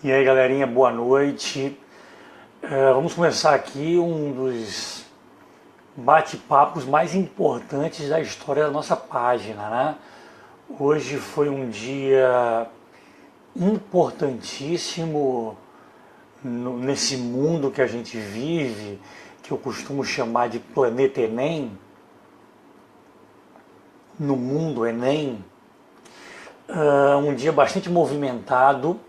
E aí, galerinha, boa noite. Vamos começar aqui um dos bate-papos mais importantes da história da nossa página, né? Hoje foi um dia importantíssimo nesse mundo que a gente vive, que eu costumo chamar de planeta Enem, no mundo Enem. Um dia bastante movimentado.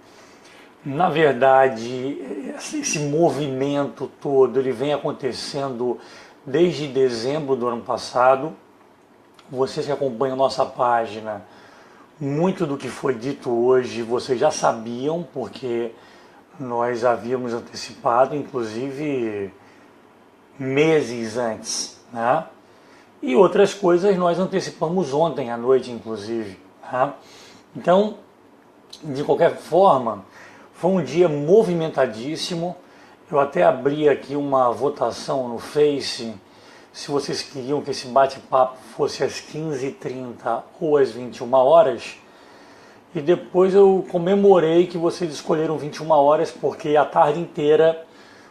Na verdade, esse movimento todo ele vem acontecendo desde dezembro do ano passado. Vocês que acompanham nossa página, muito do que foi dito hoje vocês já sabiam, porque nós havíamos antecipado, inclusive meses antes, né? E outras coisas nós antecipamos ontem à noite, inclusive, né? Então, de qualquer forma, foi um dia movimentadíssimo. Eu até abri aqui uma votação no Face, se vocês queriam que esse bate-papo fosse às 15h30 ou às 21 horas. E depois eu comemorei que vocês escolheram 21 horas, porque a tarde inteira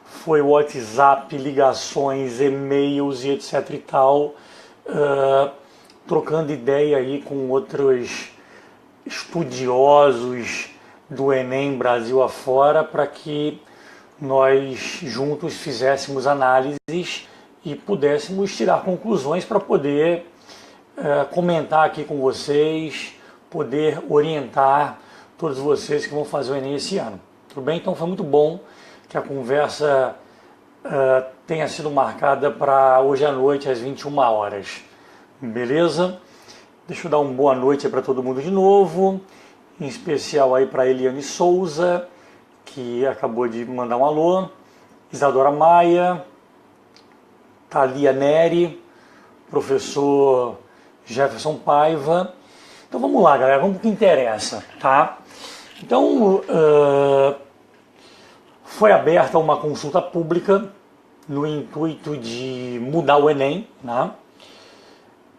foi WhatsApp, ligações, e-mails e etc e tal, trocando ideia aí com outros estudiosos do Enem Brasil afora, para que nós juntos fizéssemos análises e pudéssemos tirar conclusões para poder comentar aqui com vocês, poder orientar todos vocês que vão fazer o Enem esse ano. Tudo bem? Então foi muito bom que a conversa tenha sido marcada para hoje à noite às 21 horas. Beleza? Deixa eu dar uma boa noite para todo mundo de novo, em especial aí para Eliane Souza, que acabou de mandar um alô, Isadora Maia, Thalia Neri, professor Jefferson Paiva. Então vamos lá, galera, vamos para o que interessa, tá? Então, foi aberta uma consulta pública no intuito de mudar o Enem, né?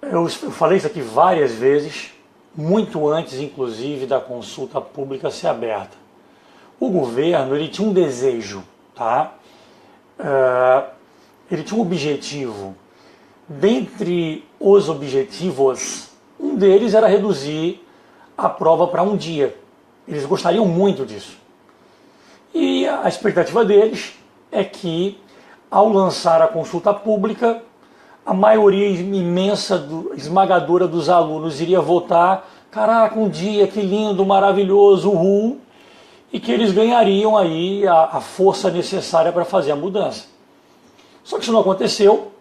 Eu falei isso aqui várias vezes, muito antes, inclusive, da consulta pública ser aberta. O governo, ele tinha um desejo, tá? Ele tinha um objetivo. Dentre os objetivos, um deles era reduzir a prova para um dia. Eles gostariam muito disso. E a expectativa deles é que, ao lançar a consulta pública, a maioria imensa, esmagadora dos alunos iria votar, caraca, um dia, que lindo, maravilhoso, uhul, e que eles ganhariam aí a força necessária para fazer a mudança. Só que isso não aconteceu.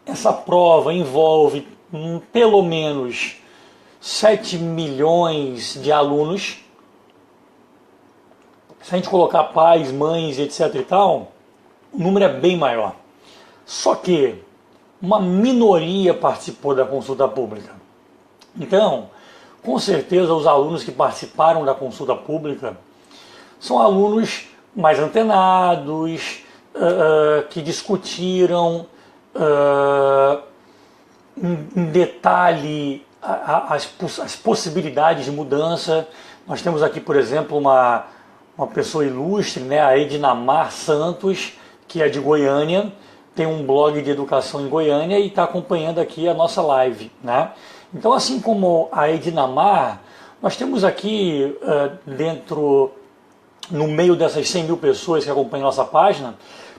Essa prova envolve pelo menos 7 milhões de alunos. Se a gente colocar pais, mães, etc e tal, o número é bem maior. Só que uma minoria participou da consulta pública. Então, com certeza os alunos que participaram da consulta pública são alunos mais antenados, que discutiram em detalhe as possibilidades de mudança. Nós temos aqui, por exemplo, uma pessoa ilustre, né, a Ednamar Santos, que é de Goiânia, tem um blog de educação em Goiânia e está acompanhando aqui a nossa live, né? Então, assim como a Ednamar, nós temos aqui no meio dessas 100 mil pessoas que acompanham nossa página,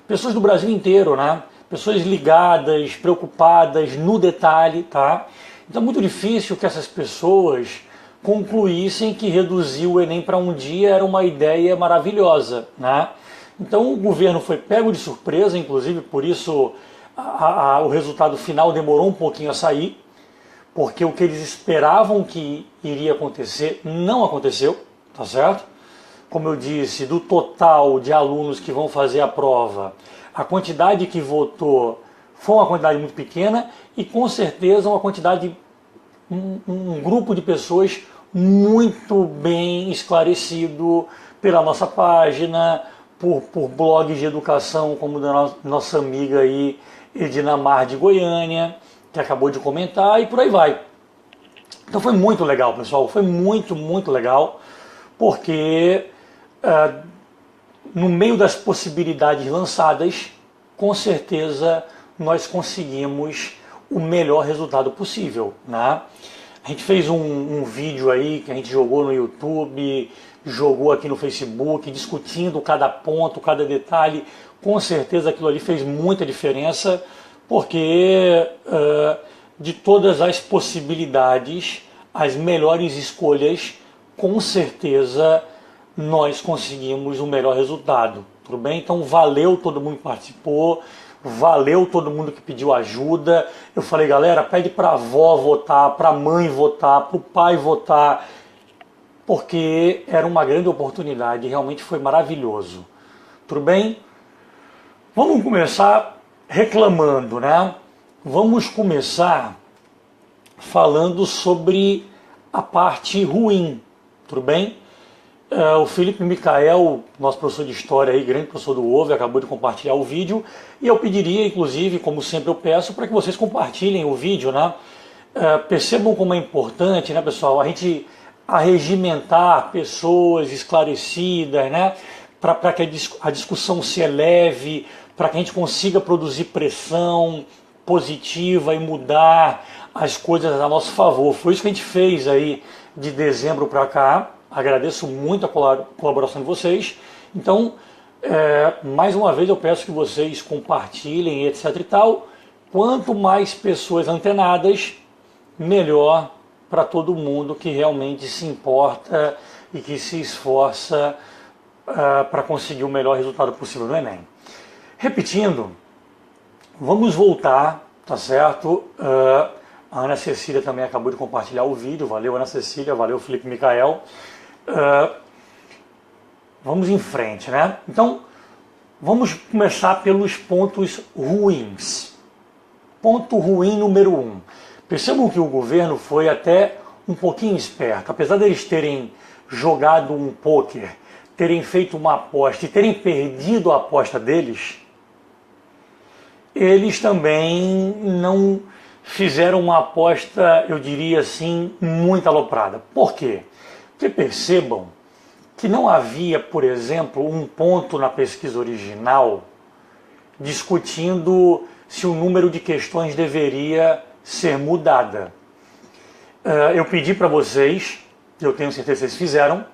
pessoas do Brasil inteiro, né? Pessoas ligadas, preocupadas no detalhe, tá? Então é muito difícil que essas pessoas concluíssem que reduzir o Enem para um dia era uma ideia maravilhosa, né? Então o governo foi pego de surpresa, inclusive por isso o resultado final demorou um pouquinho a sair, porque o que eles esperavam que iria acontecer não aconteceu, tá certo? Como eu disse, do total de alunos que vão fazer a prova, a quantidade que votou foi uma quantidade muito pequena e com certeza uma quantidade, um grupo de pessoas muito bem esclarecido pela nossa página, por blogs de educação como da nossa amiga aí, Ednamar de Goiânia, que acabou de comentar, e por aí vai. Então foi muito legal, pessoal, foi muito, muito legal, porque no meio das possibilidades lançadas, com certeza nós conseguimos o melhor resultado possível, né? A gente fez um vídeo aí que a gente jogou no YouTube, jogou aqui no Facebook, discutindo cada ponto, cada detalhe. Com certeza aquilo ali fez muita diferença, porque de todas as possibilidades, as melhores escolhas, com certeza nós conseguimos o melhor resultado. Tudo bem? Então valeu todo mundo que participou, valeu todo mundo que pediu ajuda. Eu falei, galera, pede para a avó votar, para a mãe votar, para o pai votar, porque era uma grande oportunidade, realmente foi maravilhoso. Tudo bem? Vamos começar reclamando, né? Vamos começar falando sobre a parte ruim, tudo bem? O Felipe Micael, nosso professor de história aí, grande professor do OVE, acabou de compartilhar o vídeo, e eu pediria, inclusive, como sempre eu peço, para que vocês compartilhem o vídeo, né? Percebam como é importante, né, pessoal, a gente arregimentar pessoas esclarecidas, né? Para que a discussão se eleve, para que a gente consiga produzir pressão positiva e mudar as coisas a nosso favor. Foi isso que a gente fez aí de dezembro para cá. Agradeço muito a colaboração de vocês. Então, mais uma vez eu peço que vocês compartilhem, etc e tal. Quanto mais pessoas antenadas, melhor para todo mundo que realmente se importa e que se esforça para conseguir o melhor resultado possível no Enem. Repetindo, vamos voltar, tá certo? A Ana Cecília também acabou de compartilhar o vídeo. Valeu, Ana Cecília, valeu, Felipe Micael. Vamos em frente, né? Então, vamos começar pelos pontos ruins. Ponto ruim número 1. Percebam que o governo foi até um pouquinho esperto. Apesar deles terem jogado um pôquer, terem feito uma aposta e terem perdido a aposta deles, eles também não fizeram uma aposta, eu diria assim, muito aloprada. Por quê? Porque percebam que não havia, por exemplo, um ponto na pesquisa original discutindo se o número de questões deveria ser mudada. Eu pedi para vocês, eu tenho certeza que vocês fizeram,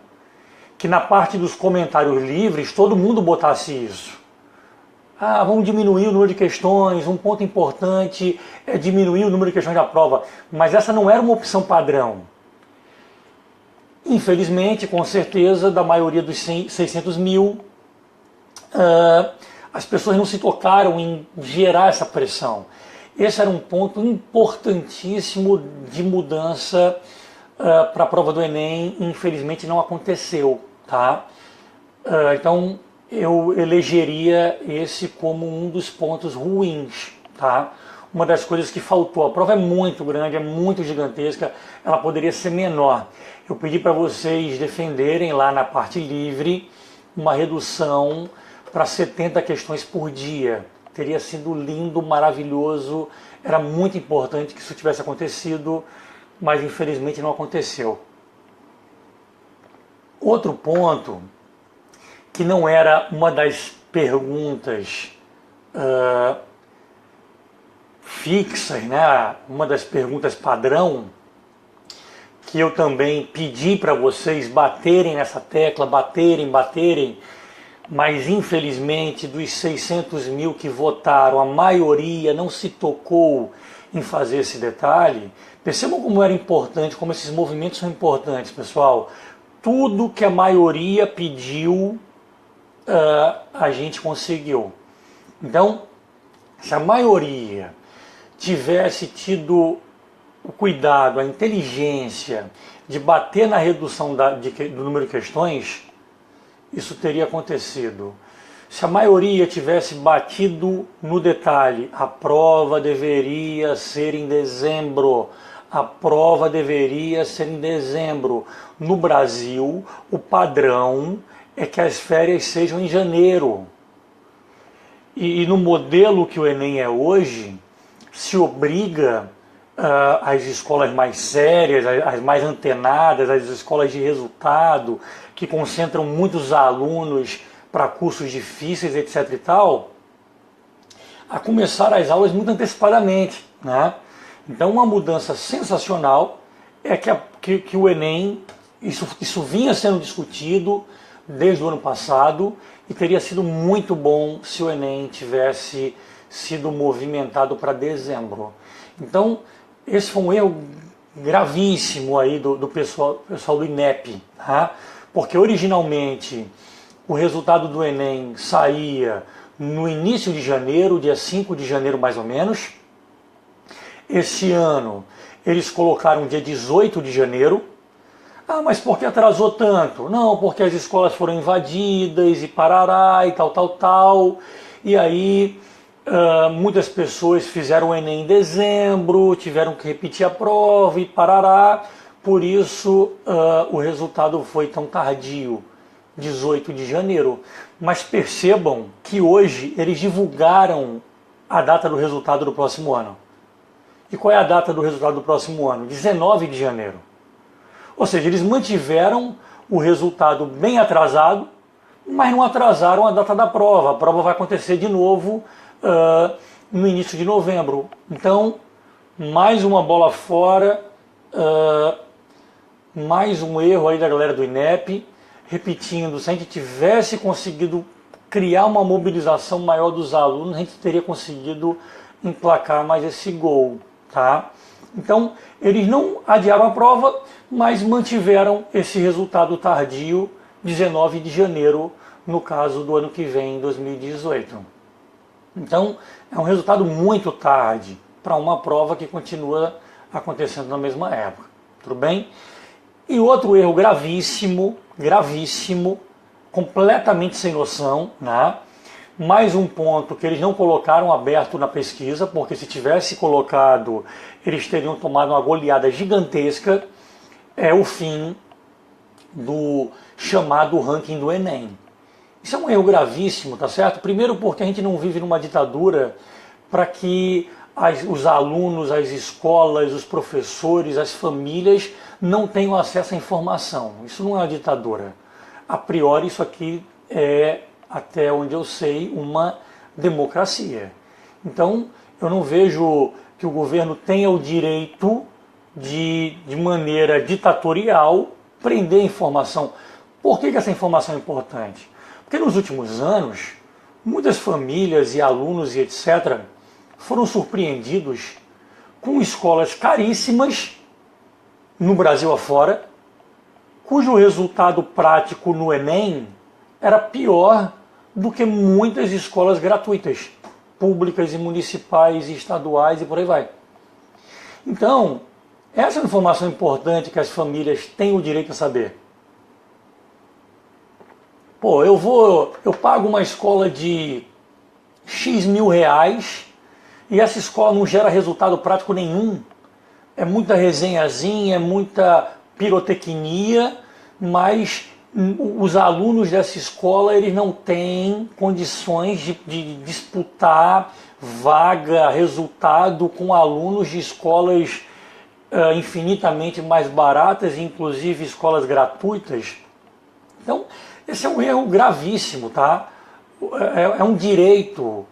que na parte dos comentários livres todo mundo botasse isso. Vamos diminuir o número de questões, um ponto importante é diminuir o número de questões da prova. Mas essa não era uma opção padrão. Infelizmente, com certeza, da maioria dos 600 mil, as pessoas não se tocaram em gerar essa pressão. Esse era um ponto importantíssimo de mudança para a prova do Enem. Infelizmente não aconteceu, tá? Então eu elegeria esse como um dos pontos ruins, tá? Uma das coisas que faltou. A prova é muito grande, é muito gigantesca, ela poderia ser menor. Eu pedi para vocês defenderem lá na parte livre uma redução para 70 questões por dia. Teria sido lindo, maravilhoso, era muito importante que isso tivesse acontecido, mas infelizmente não aconteceu. Outro ponto, que não era uma das perguntas fixas, né? Uma das perguntas padrão, que eu também pedi para vocês baterem nessa tecla, baterem, mas infelizmente dos 600 mil que votaram, a maioria não se tocou em fazer esse detalhe. Percebam como era importante, como esses movimentos são importantes, pessoal. Tudo que a maioria pediu, a gente conseguiu. Então, se a maioria tivesse tido o cuidado, a inteligência de bater na redução do número de questões, isso teria acontecido. Se a maioria tivesse batido no detalhe, a prova deveria ser em dezembro. A prova deveria ser em dezembro. No Brasil, o padrão é que as férias sejam em janeiro. E no modelo que o Enem é hoje, se obriga as escolas mais sérias, as mais antenadas, as escolas de resultado, que concentram muitos alunos para cursos difíceis, etc. e tal, a começar as aulas muito antecipadamente, né? Então, uma mudança sensacional é que o Enem, isso vinha sendo discutido desde o ano passado, e teria sido muito bom se o Enem tivesse sido movimentado para dezembro. Então, esse foi um erro gravíssimo aí do pessoal do INEP, tá? Porque originalmente o resultado do Enem saía no início de janeiro, dia 5 de janeiro mais ou menos. Esse ano eles colocaram dia 18 de janeiro. Ah, mas por que atrasou tanto? Não, porque as escolas foram invadidas e parará e tal. E aí muitas pessoas fizeram o Enem em dezembro, tiveram que repetir a prova e parará. Por isso o resultado foi tão tardio, 18 de janeiro. Mas percebam que hoje eles divulgaram a data do resultado do próximo ano. E qual é a data do resultado do próximo ano? 19 de janeiro. Ou seja, eles mantiveram o resultado bem atrasado, mas não atrasaram a data da prova. A prova vai acontecer de novo no início de novembro. Então, mais uma bola fora, mais um erro aí da galera do INEP. Repetindo, se a gente tivesse conseguido criar uma mobilização maior dos alunos, a gente teria conseguido emplacar mais esse gol, tá? Então, eles não adiaram a prova, mas mantiveram esse resultado tardio, 19 de janeiro, no caso do ano que vem, 2018. Então, é um resultado muito tarde para uma prova que continua acontecendo na mesma época, tudo bem? E outro erro gravíssimo, completamente sem noção, né? Mais um ponto que eles não colocaram aberto na pesquisa, porque se tivesse colocado, eles teriam tomado uma goleada gigantesca, é o fim do chamado ranking do Enem. Isso é um erro gravíssimo, tá certo? Primeiro porque a gente não vive numa ditadura para que os alunos, as escolas, os professores, as famílias não tenham acesso à informação. Isso não é uma ditadura. A priori, isso aqui é, até onde eu sei, uma democracia. Então, eu não vejo que o governo tenha o direito de maneira ditatorial, prender a informação. Por que essa informação é importante? Porque nos últimos anos, muitas famílias e alunos e etc. foram surpreendidos com escolas caríssimas no Brasil afora, cujo resultado prático no Enem era pior do que muitas escolas gratuitas, públicas e municipais e estaduais e por aí vai. Então, essa é uma informação importante que as famílias têm o direito a saber. Pô, eu pago uma escola de X mil reais e essa escola não gera resultado prático nenhum. É muita resenhazinha, é muita pirotecnia, mas os alunos dessa escola eles não têm condições de disputar vaga, resultado com alunos de escolas infinitamente mais baratas, inclusive escolas gratuitas. Então, esse é um erro gravíssimo, tá? É um direito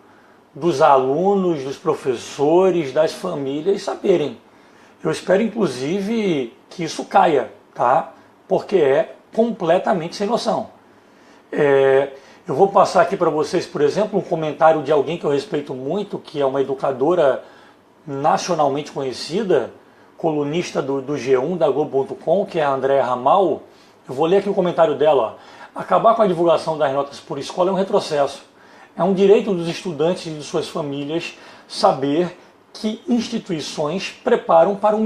dos alunos, dos professores, das famílias saberem. Eu espero, inclusive, que isso caia, tá? Porque é completamente sem noção. Eu vou passar aqui para vocês, por exemplo, um comentário de alguém que eu respeito muito, que é uma educadora nacionalmente conhecida, colunista do G1, da Globo.com, que é a Andréa Ramal. Eu vou ler aqui o comentário dela. Acabar com a divulgação das notas por escola é um retrocesso. É um direito dos estudantes e de suas famílias saber que instituições preparam para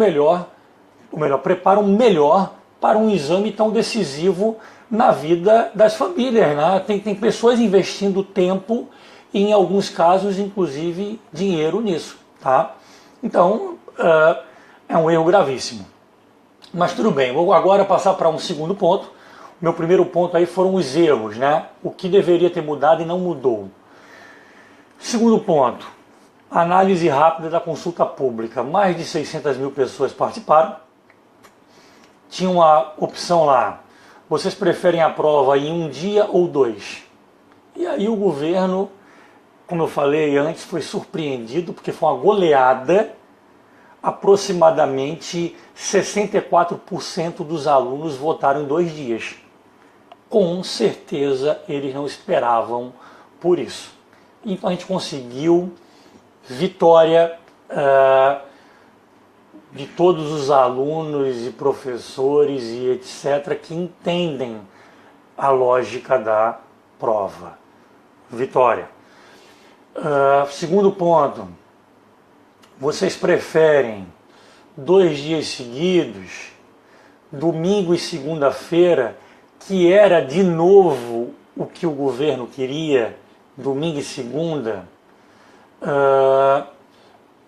preparam melhor para um exame tão decisivo na vida das famílias, né? Tem pessoas investindo tempo e, em alguns casos, inclusive, dinheiro nisso, tá? Então, é um erro gravíssimo. Mas tudo bem, vou agora passar para um segundo ponto. O meu primeiro ponto aí foram os erros, né? O que deveria ter mudado e não mudou. Segundo ponto, Análise rápida da consulta pública. Mais de 600 mil pessoas participaram. Tinha uma opção lá. Vocês preferem a prova em um dia ou 2? E aí o governo, como eu falei antes, foi surpreendido porque foi uma goleada. Aproximadamente 64% dos alunos votaram em 2 dias. Com certeza eles não esperavam por isso. Então a gente conseguiu vitória de todos os alunos e professores e etc. que entendem a lógica da prova. Vitória. Segundo ponto, vocês preferem 2 dias seguidos, domingo e segunda-feira, que era de novo o que o governo queria, domingo e segunda,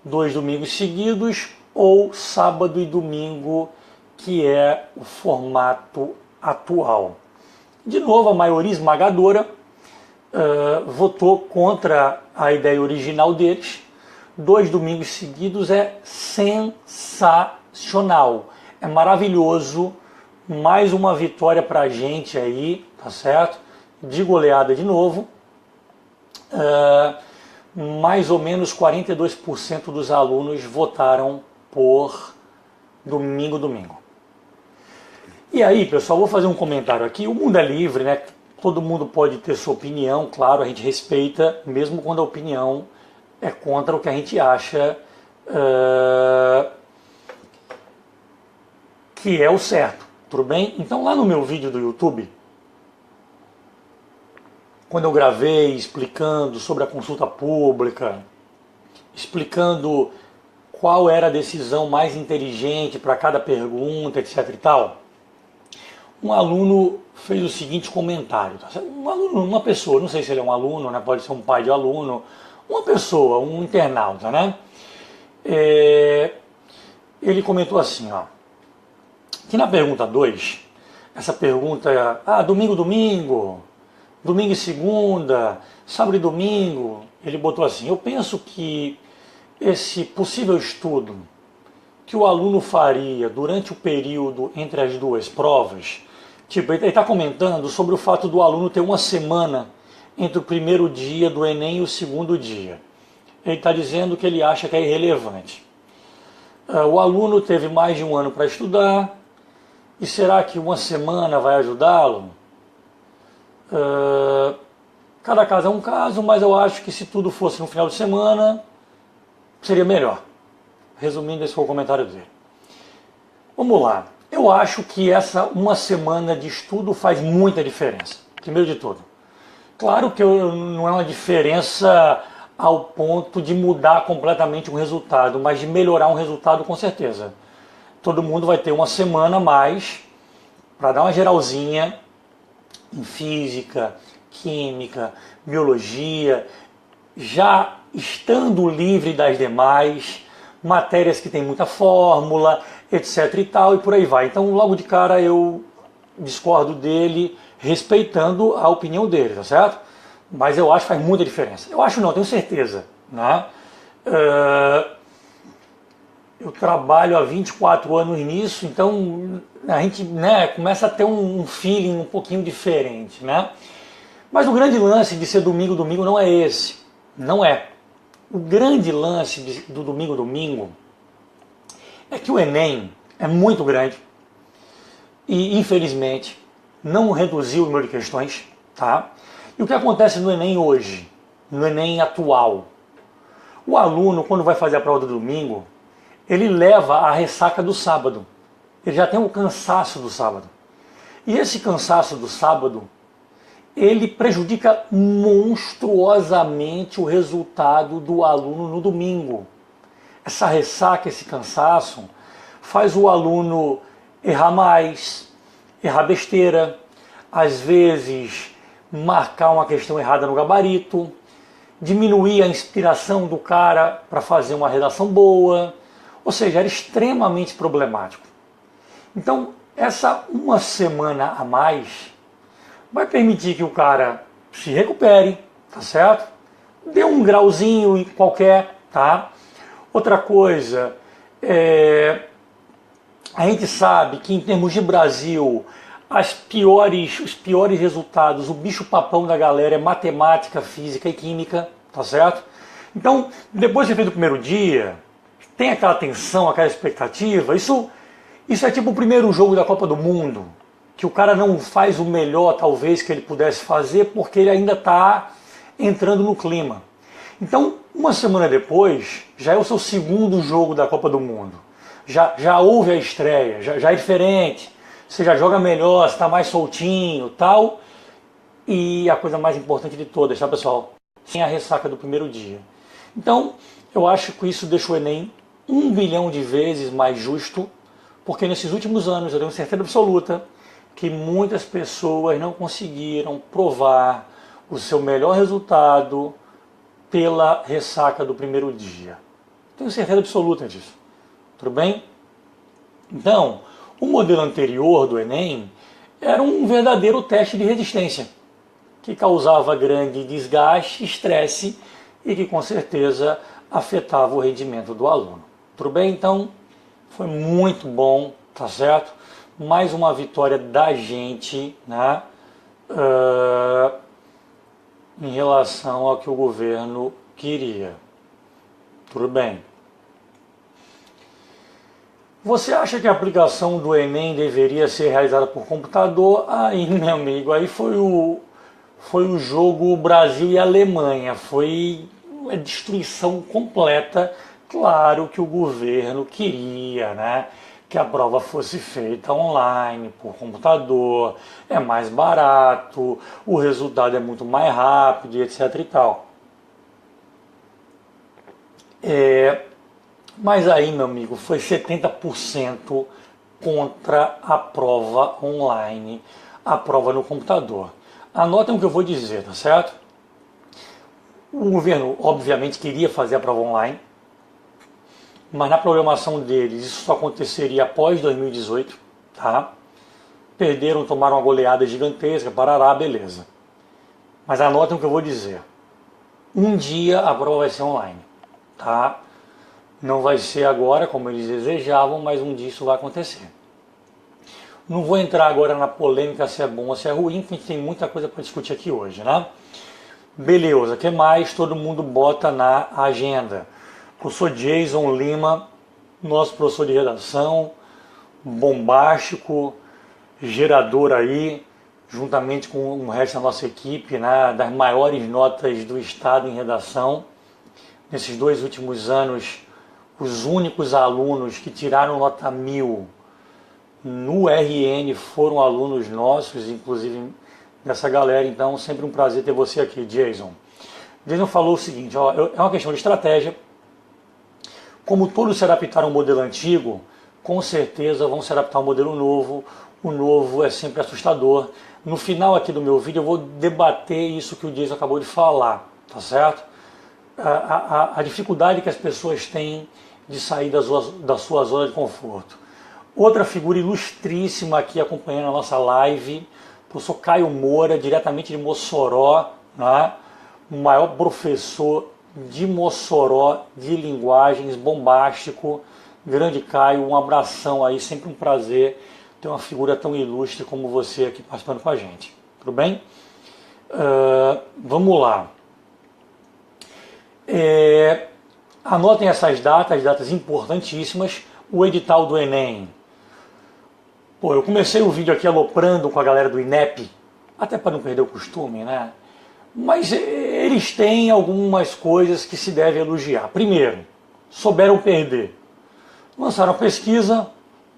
2 domingos seguidos, ou sábado e domingo, que é o formato atual. De novo, a maioria esmagadora votou contra a ideia original deles. 2 domingos seguidos é sensacional, é maravilhoso, mais uma vitória pra gente aí, tá certo? De goleada de novo. Mais ou menos 42% dos alunos votaram por domingo. E aí, pessoal, vou fazer um comentário aqui. O mundo é livre, né? Todo mundo pode ter sua opinião, claro, a gente respeita, mesmo quando a opinião é contra o que a gente acha que é o certo, tudo bem? Então lá no meu vídeo do YouTube, quando eu gravei explicando sobre a consulta pública, explicando qual era a decisão mais inteligente para cada pergunta, etc e tal, um aluno fez o seguinte comentário. Um aluno, uma pessoa, não sei se ele é um aluno, né? Pode ser um pai de aluno, uma pessoa, um internauta, né? Ele comentou assim, ó, que na pergunta 2, essa pergunta, domingo e segunda, sábado e domingo, ele botou assim: eu penso que esse possível estudo que o aluno faria durante o período entre as 2 provas, tipo, ele está comentando sobre o fato do aluno ter uma semana entre o primeiro dia do Enem e o segundo dia. Ele está dizendo que ele acha que é irrelevante. O aluno teve mais de um ano para estudar, e será que uma semana vai ajudá-lo? Cada caso é um caso, mas eu acho que se tudo fosse no final de semana, seria melhor. Resumindo, esse foi o comentário dele. Vamos lá. Eu acho que essa uma semana de estudo faz muita diferença. Primeiro de tudo. Claro que não é uma diferença ao ponto de mudar completamente um resultado, mas de melhorar um resultado com certeza. Todo mundo vai ter uma semana a mais para dar uma geralzinha em física, química, biologia, já estando livre das demais matérias que tem muita fórmula, etc e tal, e por aí vai. Então, logo de cara, eu discordo dele, respeitando a opinião dele, tá certo? Mas eu acho que faz muita diferença. Eu acho não, tenho certeza, né? Eu trabalho há 24 anos nisso, então a gente, né, começa a ter um feeling um pouquinho diferente, né? Mas o grande lance de ser domingo não é esse, não é. O grande lance do domingo é que o Enem é muito grande e, infelizmente, não reduziu o número de questões, tá? E o que acontece no Enem hoje, no Enem atual? O aluno, quando vai fazer a prova do domingo, ele leva a ressaca do sábado. Ele já tem um cansaço do sábado. E esse cansaço do sábado, ele prejudica monstruosamente o resultado do aluno no domingo. Essa ressaca, esse cansaço, faz o aluno errar mais, errar besteira, às vezes marcar uma questão errada no gabarito, diminuir a inspiração do cara para fazer uma redação boa, ou seja, era extremamente problemático. Então, essa uma semana a mais vai permitir que o cara se recupere, tá certo? Dê um grauzinho qualquer, tá? Outra coisa, a gente sabe que em termos de Brasil, os piores resultados, o bicho-papão da galera é matemática, física e química, tá certo? Então, depois de ter feito o primeiro dia, tem aquela tensão, aquela expectativa, isso é tipo o primeiro jogo da Copa do Mundo, que o cara não faz o melhor, talvez, que ele pudesse fazer, porque ele ainda está entrando no clima. Então, uma semana depois, já é o seu segundo jogo da Copa do Mundo. Já houve a estreia, já é diferente, você já joga melhor, você está mais soltinho, tal. E a coisa mais importante de todas, tá, pessoal? Sem a ressaca do primeiro dia. Então, eu acho que isso deixou o Enem 1 bilhão de vezes mais justo, porque nesses últimos anos eu tenho certeza absoluta que muitas pessoas não conseguiram provar o seu melhor resultado pela ressaca do primeiro dia. Tenho certeza absoluta disso. Tudo bem? Então, o modelo anterior do Enem era um verdadeiro teste de resistência, que causava grande desgaste, estresse e que com certeza afetava o rendimento do aluno. Tudo bem? Então, foi muito bom, tá certo? Mais uma vitória da gente, né? Em relação ao que o governo queria. Tudo bem. Você acha que a aplicação do Enem deveria ser realizada por computador? Aí, meu amigo, aí foi o jogo Brasil e Alemanha. Foi uma destruição completa. Claro que o governo queria, né, que a prova fosse feita online, por computador, é mais barato, o resultado é muito mais rápido, etc e tal. Mas aí, meu amigo, foi 70% contra a prova online, a prova no computador. Anotem o que eu vou dizer, tá certo? O governo, obviamente, queria fazer a prova online, mas na programação deles isso só aconteceria após 2018, tá? Perderam, tomaram uma goleada gigantesca, parará, beleza. Mas anotem o que eu vou dizer. Um dia a prova vai ser online, tá? Não vai ser agora como eles desejavam, mas um dia isso vai acontecer. Não vou entrar agora na polêmica se é bom ou se é ruim, porque a gente tem muita coisa para discutir aqui hoje, né? Beleza, o que mais todo mundo bota na agenda? Professor Jason Lima, nosso professor de redação, bombástico, gerador aí, juntamente com o resto da nossa equipe, né, das maiores notas do estado em redação. Nesses 2 últimos anos, os únicos alunos que tiraram nota 1000 no RN foram alunos nossos, inclusive dessa galera. Então, sempre um prazer ter você aqui, Jason. Jason falou o seguinte, ó, é uma questão de estratégia. Como todos se adaptaram ao modelo antigo, com certeza vão se adaptar ao modelo novo. O novo é sempre assustador. No final aqui do meu vídeo eu vou debater isso que o Jason acabou de falar, tá certo? A dificuldade que as pessoas têm de sair da sua zona de conforto. Outra figura ilustríssima aqui acompanhando a nossa live, o professor Caio Moura, diretamente de Mossoró, né? O maior professor de Mossoró de linguagens, bombástico, grande Caio, um abração aí, sempre um prazer ter uma figura tão ilustre como você aqui participando com a gente, tudo bem? Vamos lá. Anotem essas datas importantíssimas. O edital do Enem. Pô, eu comecei o vídeo aqui aloprando com a galera do INEP, até para não perder o costume, né? Mas eles têm algumas coisas que se deve elogiar. Primeiro, souberam perder. Lançaram a pesquisa,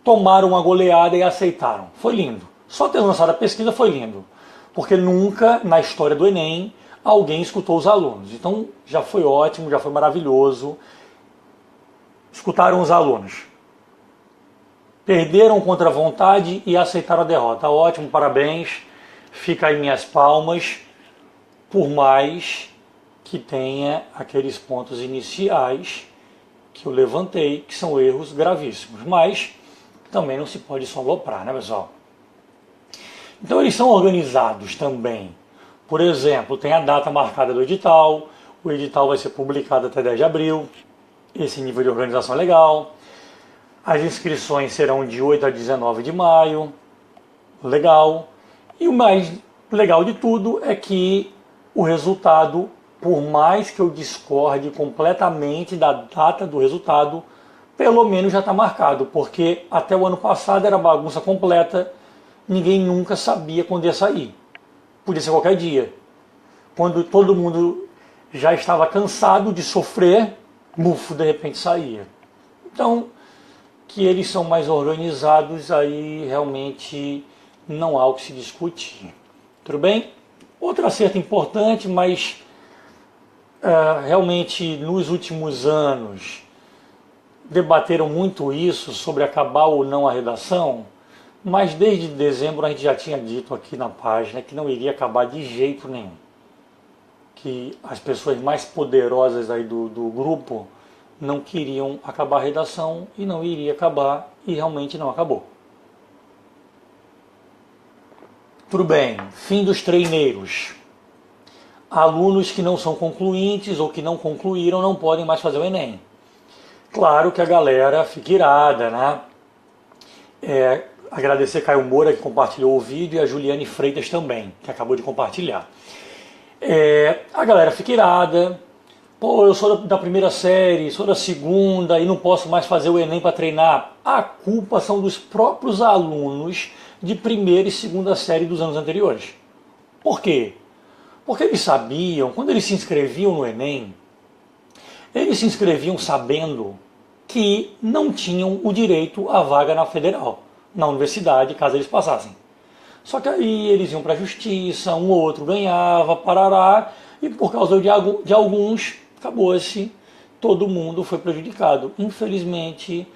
tomaram uma goleada e aceitaram. Foi lindo. Só ter lançado a pesquisa foi lindo. Porque nunca na história do Enem alguém escutou os alunos. Então já foi ótimo, já foi maravilhoso. Escutaram os alunos. Perderam contra a vontade e aceitaram a derrota. Ótimo, parabéns. Fica aí minhas palmas. Por mais que tenha aqueles pontos iniciais que eu levantei, que são erros gravíssimos. Mas também não se pode só aloprar, né, pessoal? Então eles são organizados também. Por exemplo, tem a data marcada do edital, O edital vai ser publicado até 10 de abril. Esse nível de organização é legal. As inscrições serão de 8 a 19 de maio. Legal. E o mais legal de tudo é que o resultado, por mais que eu discorde completamente da data do resultado, pelo menos já está marcado, porque até o ano passado era bagunça completa, ninguém nunca sabia quando ia sair. Podia ser qualquer dia. Quando todo mundo já estava cansado de sofrer, bufo, de repente saía. Então, que eles são mais organizados, aí realmente não há o que se discutir. Tudo bem? Outro acerto importante, mas realmente nos últimos anos debateram muito isso sobre acabar ou não a redação, mas desde dezembro a gente já tinha dito aqui na página que não iria acabar de jeito nenhum. Que as pessoas mais poderosas aí do grupo não queriam acabar a redação e não iria acabar, e realmente não acabou. Tudo bem, fim dos treineiros. Alunos que não são concluintes ou que não concluíram não podem mais fazer o Enem. Claro que a galera fica irada, né? Agradecer a Caio Moura, que compartilhou o vídeo, e a Juliane Freitas também, que acabou de compartilhar. A galera fica irada. Pô, eu sou da primeira série, sou da segunda e não posso mais fazer o Enem para treinar. A culpa são dos próprios alunos de primeira e segunda série dos anos anteriores. Por quê? Porque eles sabiam, quando eles se inscreviam no Enem, eles se inscreviam sabendo que não tinham o direito à vaga na federal, na universidade, caso eles passassem. Só que aí eles iam para a justiça, um ou outro ganhava, parará, e por causa de alguns, acabou-se, todo mundo foi prejudicado. Infelizmente,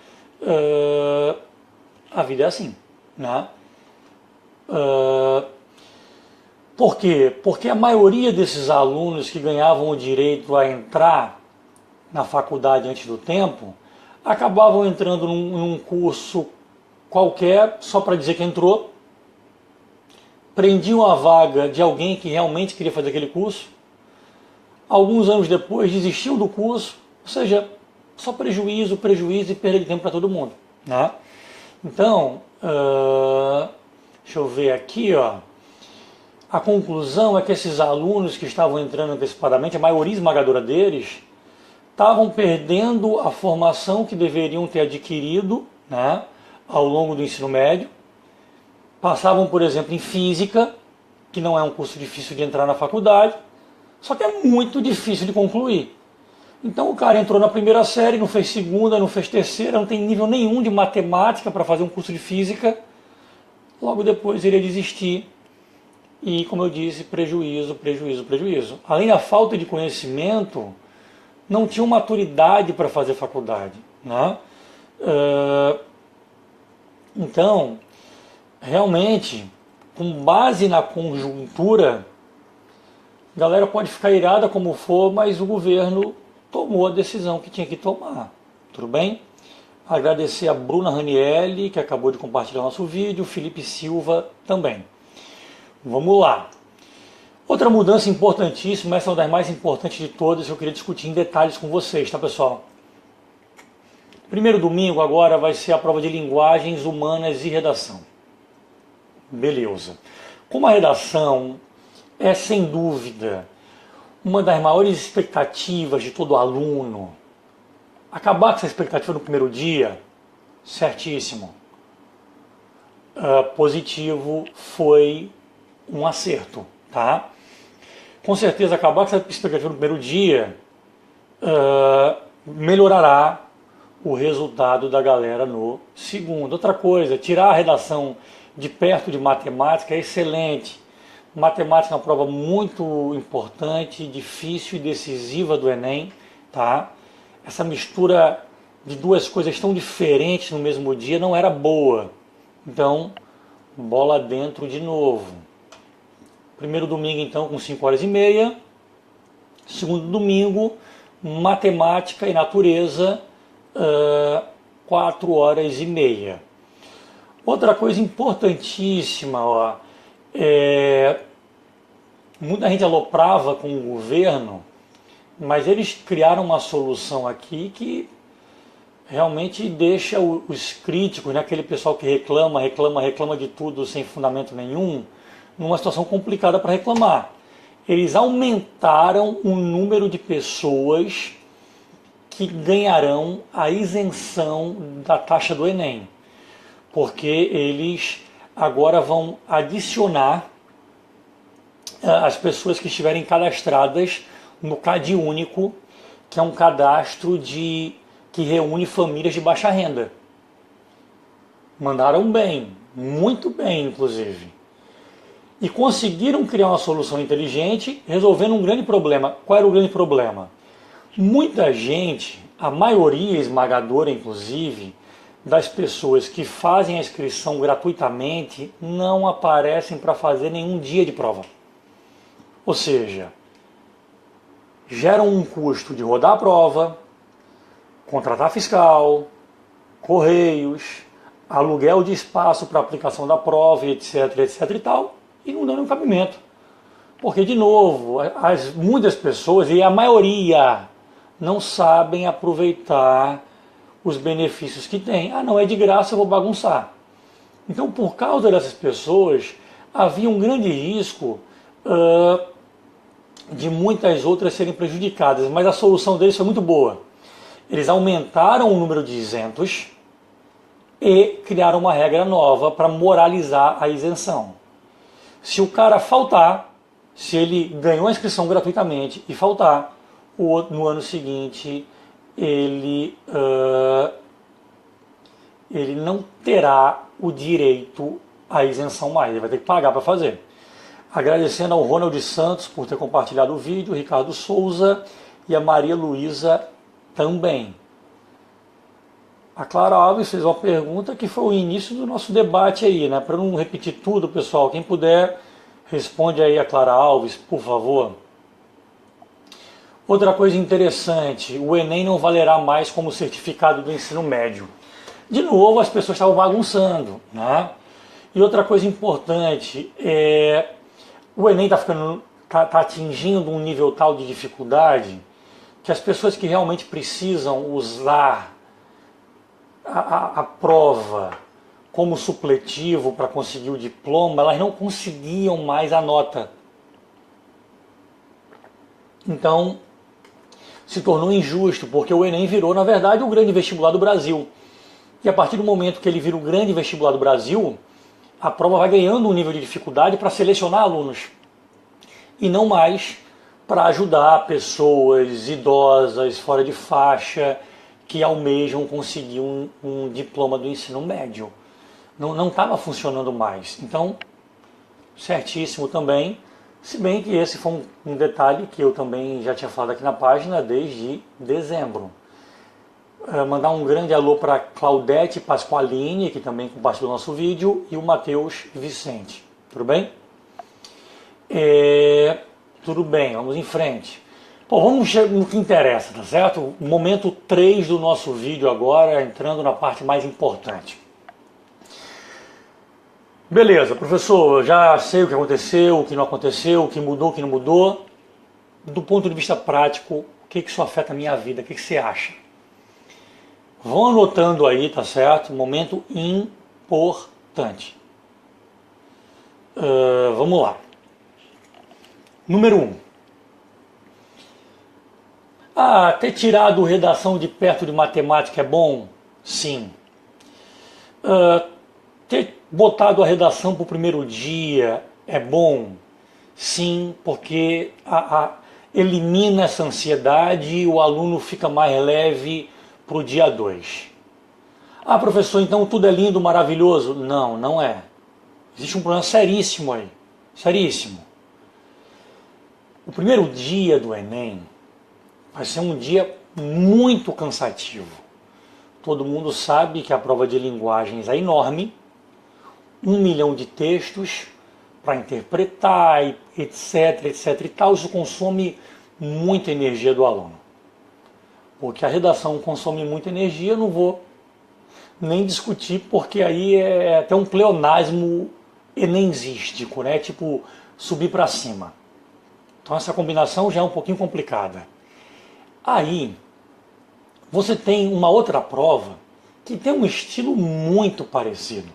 a vida é assim, né? Por quê? Porque a maioria desses alunos que ganhavam o direito a entrar na faculdade antes do tempo, acabavam entrando num curso qualquer, só para dizer que entrou, prendiam a vaga de alguém que realmente queria fazer aquele curso, alguns anos depois desistiu do curso, ou seja, só prejuízo e perda de tempo para todo mundo, né? Então, deixa eu ver aqui, ó. A conclusão é que esses alunos que estavam entrando antecipadamente, a maioria esmagadora deles, estavam perdendo a formação que deveriam ter adquirido, né, ao longo do ensino médio. Passavam, por exemplo, em física, que não é um curso difícil de entrar na faculdade, só que é muito difícil de concluir. Então o cara entrou na primeira série, não fez segunda, não fez terceira, não tem nível nenhum de matemática para fazer um curso de física. Logo depois ele ia desistir. E, como eu disse, prejuízo. Além da falta de conhecimento, não tinham maturidade para fazer faculdade, né? Então, realmente, com base na conjuntura, a galera pode ficar irada como for, mas o governo tomou a decisão que tinha que tomar. Tudo bem? Agradecer a Bruna Ranielli, que acabou de compartilhar nosso vídeo, o Felipe Silva também. Vamos lá. Outra mudança importantíssima, essa é uma das mais importantes de todas, que eu queria discutir em detalhes com vocês, tá, pessoal? Primeiro domingo agora vai ser a prova de linguagens humanas e redação. Beleza. Como a redação é, sem dúvida, uma das maiores expectativas de todo aluno, acabar com essa expectativa no primeiro dia, certíssimo. Positivo, foi um acerto, tá? Com certeza acabar com essa expectativa no primeiro dia melhorará o resultado da galera no segundo. Outra coisa, tirar a redação de perto de matemática é excelente. Matemática é uma prova muito importante, difícil e decisiva do Enem, tá? Essa mistura de duas coisas tão diferentes no mesmo dia não era boa. Então, bola dentro de novo. Primeiro domingo, então, com 5h30. Segundo domingo, matemática e natureza, 4h30. Outra coisa importantíssima, ó, muita gente aloprava com o governo mas eles criaram uma solução aqui que realmente deixa os críticos, né, aquele pessoal que reclama de tudo sem fundamento nenhum, numa situação complicada para reclamar. Eles aumentaram o número de pessoas que ganharão a isenção da taxa do Enem, porque eles agora vão adicionar as pessoas que estiverem cadastradas no CadÚnico, que é um cadastro que reúne famílias de baixa renda. Mandaram bem, muito bem, inclusive. E conseguiram criar uma solução inteligente, resolvendo um grande problema. Qual era o grande problema? Muita gente, a maioria esmagadora, inclusive, das pessoas que fazem a inscrição gratuitamente, não aparecem para fazer nenhum dia de prova. Ou seja, geram um custo de rodar a prova, contratar fiscal, correios, aluguel de espaço para aplicação da prova, etc, etc e tal, e não dão nenhum cabimento. Porque, de novo, muitas pessoas, e a maioria, não sabem aproveitar os benefícios que tem. Ah, não, é de graça, eu vou bagunçar. Então, por causa dessas pessoas, havia um grande risco de muitas outras serem prejudicadas, mas a solução deles foi muito boa. Eles aumentaram o número de isentos e criaram uma regra nova para moralizar a isenção. Se o cara faltar, se ele ganhou a inscrição gratuitamente e faltar, no ano seguinte ele não terá o direito à isenção mais, ele vai ter que pagar para fazer. Agradecendo ao Ronald Santos por ter compartilhado o vídeo, o Ricardo Souza e a Maria Luísa também. A Clara Alves fez uma pergunta que foi o início do nosso debate aí, né? Para não repetir tudo, pessoal, quem puder, responde aí a Clara Alves, por favor. Outra coisa interessante, o Enem não valerá mais como certificado do ensino médio. De novo, as pessoas estavam bagunçando, né? E outra coisa importante, o Enem está atingindo um nível tal de dificuldade que as pessoas que realmente precisam usar a prova como supletivo para conseguir o diploma, elas não conseguiam mais a nota. Então, se tornou injusto, porque o Enem virou, na verdade, o grande vestibular do Brasil. E a partir do momento que ele vira o grande vestibular do Brasil, a prova vai ganhando um nível de dificuldade para selecionar alunos. E não mais para ajudar pessoas idosas, fora de faixa, que almejam conseguir um diploma do ensino médio. Não estava funcionando mais. Então, certíssimo também, se bem que esse foi um detalhe que eu também já tinha falado aqui na página desde dezembro. Mandar um grande alô para Claudete Pasqualini, que também compartilhou nosso vídeo, e o Matheus Vicente. Tudo bem? Tudo bem, vamos em frente. Bom, vamos no que interessa, tá certo? Momento 3 do nosso vídeo agora, entrando na parte mais importante. Beleza, professor, já sei o que aconteceu, o que não aconteceu, o que mudou, o que não mudou. Do ponto de vista prático, o que isso afeta a minha vida? O que você acha? Vão anotando aí, tá certo? Momento importante. Vamos lá. Número 1. Ter tirado redação de perto de matemática é bom? Sim. Ter botado a redação para o primeiro dia é bom? Sim, porque elimina essa ansiedade e o aluno fica mais leve para o dia 2. Professor, então tudo é lindo, maravilhoso? Não, não é. Existe um problema seríssimo aí. Seríssimo. O primeiro dia do Enem vai ser um dia muito cansativo. Todo mundo sabe que a prova de linguagens é enorme, 1 milhão de textos para interpretar, etc, etc e tal. Isso consome muita energia do aluno. Porque a redação consome muita energia, eu não vou nem discutir, porque aí é até um pleonasmo enenzístico, né? Tipo, subir para cima. Então essa combinação já é um pouquinho complicada. Aí, você tem uma outra prova que tem um estilo muito parecido.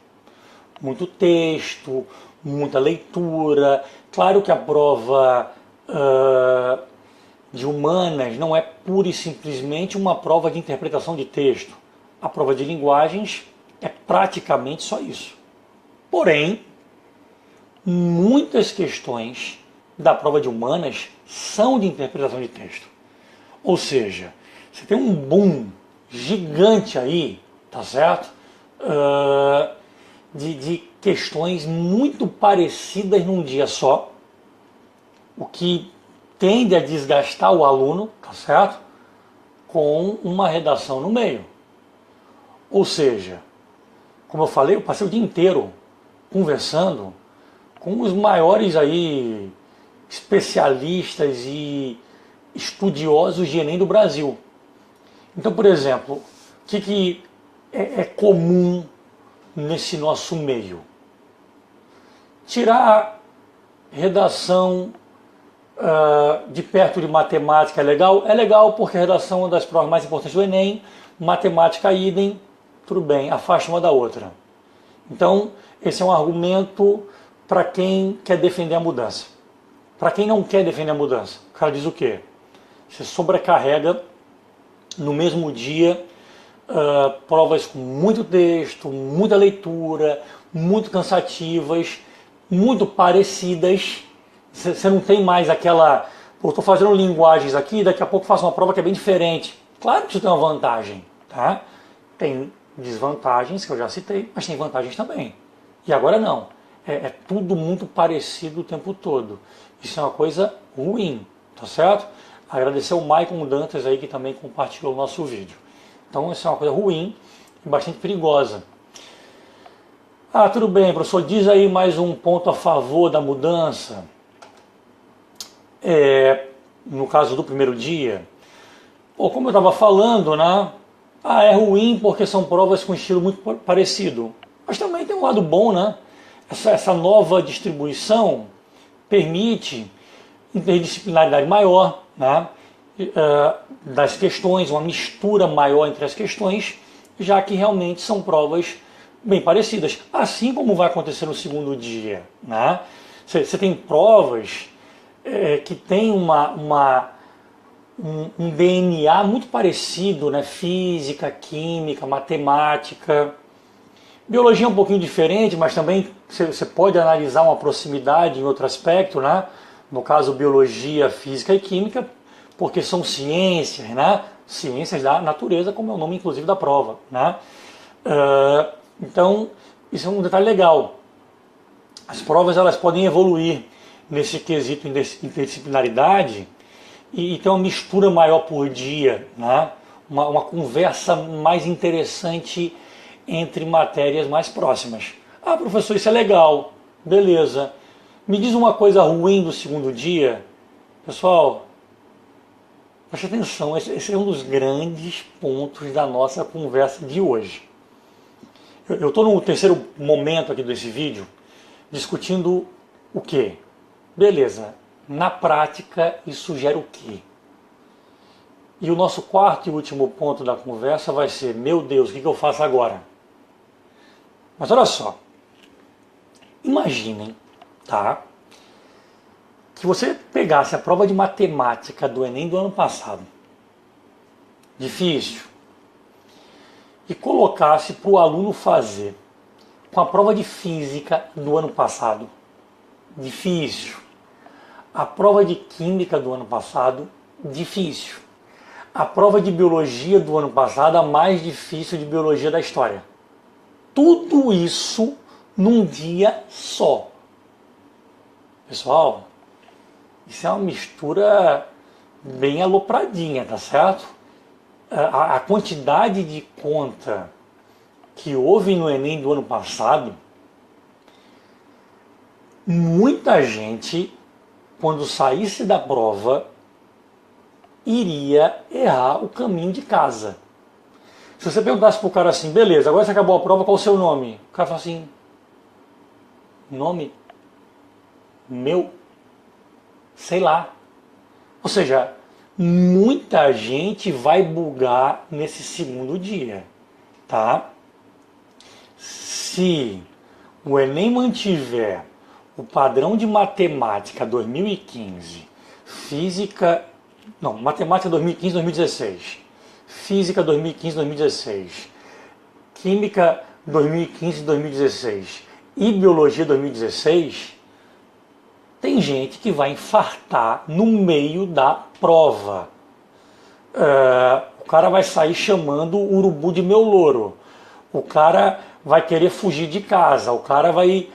Muito texto, muita leitura. Claro que a prova de humanas não é pura e simplesmente uma prova de interpretação de texto. A prova de linguagens é praticamente só isso. Porém, muitas questões da prova de humanas são de interpretação de texto. Ou seja, você tem um boom gigante aí, tá certo? De questões muito parecidas num dia só, o que tende a desgastar o aluno, tá certo? Com uma redação no meio. Ou seja, como eu falei, eu passei o dia inteiro conversando com os maiores aí especialistas e estudiosos de Enem do Brasil. Então, por exemplo, o que é comum nesse nosso meio? Tirar redação de perto de matemática é legal? É legal porque a redação é uma das provas mais importantes do Enem, matemática idem, tudo bem, afasta uma da outra. Então, esse é um argumento para quem quer defender a mudança. Para quem não quer defender a mudança, o cara diz o quê? Você sobrecarrega no mesmo dia provas com muito texto, muita leitura, muito cansativas, muito parecidas. Você não tem mais aquela... Pô, estou fazendo linguagens aqui, daqui a pouco faço uma prova que é bem diferente. Claro que isso tem uma vantagem, tá? Tem desvantagens que eu já citei, mas tem vantagens também. E agora não. É tudo muito parecido o tempo todo. Isso é uma coisa ruim, tá certo? Agradecer o Maicon Dantas aí que também compartilhou o nosso vídeo. Então isso é uma coisa ruim e bastante perigosa. Ah, tudo bem, professor, diz aí mais um ponto a favor da mudança. No caso do primeiro dia, como eu estava falando, né? É ruim porque são provas com estilo muito parecido. Mas também tem um lado bom, né? Essa nova distribuição permite interdisciplinaridade maior, né? Das questões, uma mistura maior entre as questões, já que realmente são provas bem parecidas. Assim como vai acontecer no segundo dia, né? Você tem provas que tem um DNA muito parecido, né? Física, química, matemática. Biologia é um pouquinho diferente, mas também você pode analisar uma proximidade em outro aspecto, né? No caso, biologia, física e química, porque são ciências, né? Ciências da natureza, como é o nome inclusive da prova, né? Então, isso é um detalhe legal. As provas elas podem evoluir nesse quesito interdisciplinaridade e ter uma mistura maior por dia, né? Uma conversa mais interessante entre matérias mais próximas. Ah, professor, isso é legal, beleza. Me diz uma coisa ruim do segundo dia. Pessoal, preste atenção, esse é um dos grandes pontos da nossa conversa de hoje. Eu estou no terceiro momento aqui desse vídeo, discutindo o quê? Beleza, na prática isso gera o quê? E o nosso quarto e último ponto da conversa vai ser, meu Deus, o que eu faço agora? Mas olha só, imaginem, tá? Que você pegasse a prova de matemática do Enem do ano passado, difícil, e colocasse para o aluno fazer com a prova de física do ano passado, difícil, a prova de química do ano passado, difícil, a prova de biologia do ano passado, a mais difícil de biologia da história. Tudo isso num dia só. Pessoal, isso é uma mistura bem alopradinha, tá certo? A quantidade de conta que houve no Enem do ano passado, muita gente, quando saísse da prova, iria errar o caminho de casa. Se você perguntasse para o cara assim, beleza, agora você acabou a prova, qual o seu nome? O cara fala assim, nome? Meu? Sei lá. Ou seja, muita gente vai bugar nesse segundo dia, tá? Se o Enem mantiver o padrão de matemática 2015, matemática 2015, 2016, física 2015, 2016, química 2015, 2016 e biologia 2016, tem gente que vai infartar no meio da prova. O cara vai sair chamando o urubu de meu louro. O cara vai querer fugir de casa. O cara vai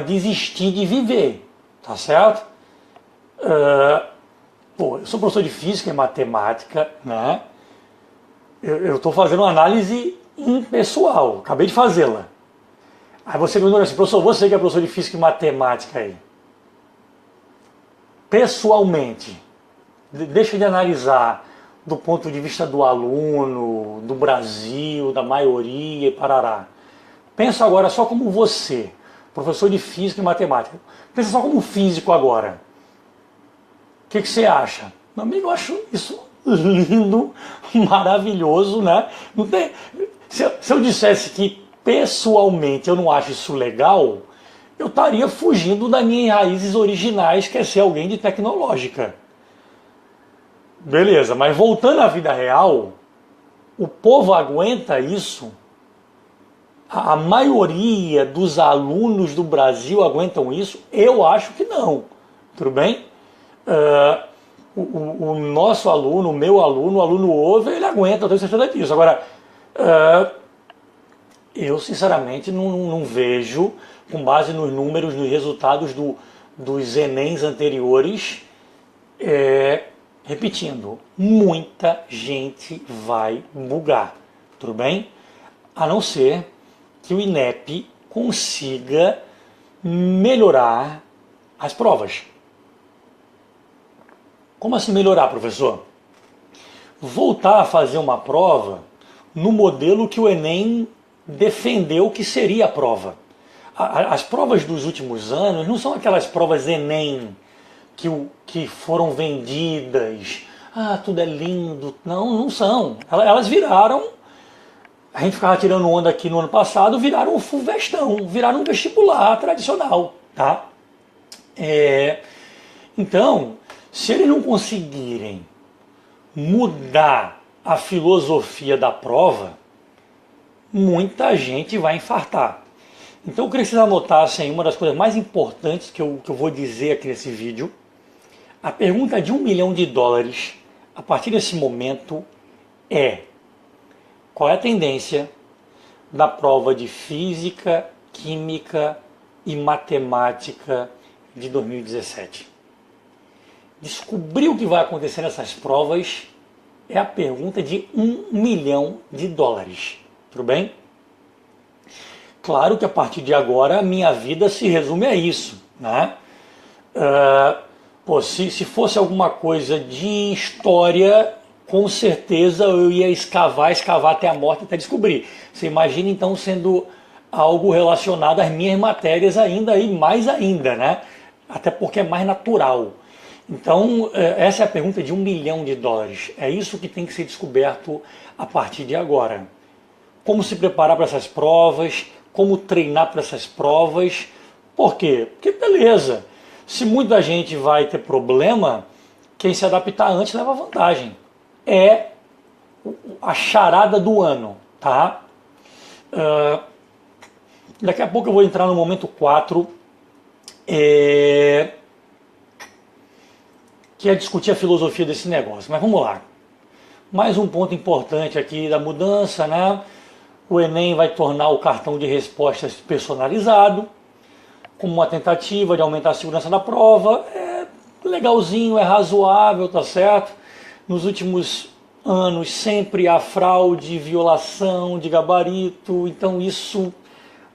desistir de viver. Tá certo? Eu sou professor de física e matemática, né? Eu estou fazendo uma análise impessoal. Acabei de fazê-la. Aí você me pergunta assim, professor, você que é professor de física e matemática aí, pessoalmente, deixa de analisar do ponto de vista do aluno, do Brasil, da maioria e parará. Pensa agora só como você, professor de física e matemática. Pensa só como físico agora. O que você acha? Meu amigo, eu acho isso lindo, maravilhoso, né? Não tem... se eu dissesse que pessoalmente eu não acho isso legal, eu estaria fugindo das minhas raízes originais, que é ser alguém de tecnológica. Beleza, mas voltando à vida real, o povo aguenta isso? A maioria dos alunos do Brasil aguentam isso? Eu acho que não. Tudo bem? O nosso aluno, o meu aluno, o aluno ouve, ele aguenta, eu tenho certeza disso. Agora, eu sinceramente não vejo, com base nos números, nos resultados dos Enems anteriores, repetindo, muita gente vai bugar, tudo bem? A não ser que o INEP consiga melhorar as provas. Como assim melhorar, professor? Voltar a fazer uma prova no modelo que o Enem defendeu que seria a prova. As provas dos últimos anos não são aquelas provas Enem que foram vendidas. Tudo é lindo. Não são. Elas viraram, a gente ficava tirando onda aqui no ano passado, viraram um FUVESTão, viraram um vestibular tradicional. Tá? Então, se eles não conseguirem mudar a filosofia da prova, muita gente vai infartar. Então eu queria que vocês anotassem uma das coisas mais importantes que eu vou dizer aqui nesse vídeo. A pergunta de $1 milhão, a partir desse momento, é: qual é a tendência da prova de física, química e matemática de 2017? Descobrir o que vai acontecer nessas provas é a pergunta de $1 milhão. Tudo bem? Claro que a partir de agora a minha vida se resume a isso, né? Se fosse alguma coisa de história, com certeza eu ia escavar até a morte, até descobrir. Você imagina então sendo algo relacionado às minhas matérias ainda e mais ainda, né? Até porque é mais natural. Então, essa é a pergunta de $1 milhão. É isso que tem que ser descoberto a partir de agora. Como se preparar para essas provas, como treinar para essas provas. Por quê? Porque beleza, se muita gente vai ter problema, quem se adaptar antes leva vantagem. É a charada do ano, tá? Daqui a pouco eu vou entrar no momento 4, que é discutir a filosofia desse negócio. Mas vamos lá. Mais um ponto importante aqui da mudança, né? O Enem vai tornar o cartão de respostas personalizado, como uma tentativa de aumentar a segurança da prova. É legalzinho, é razoável, tá certo? Nos últimos anos sempre há fraude, violação de gabarito, então isso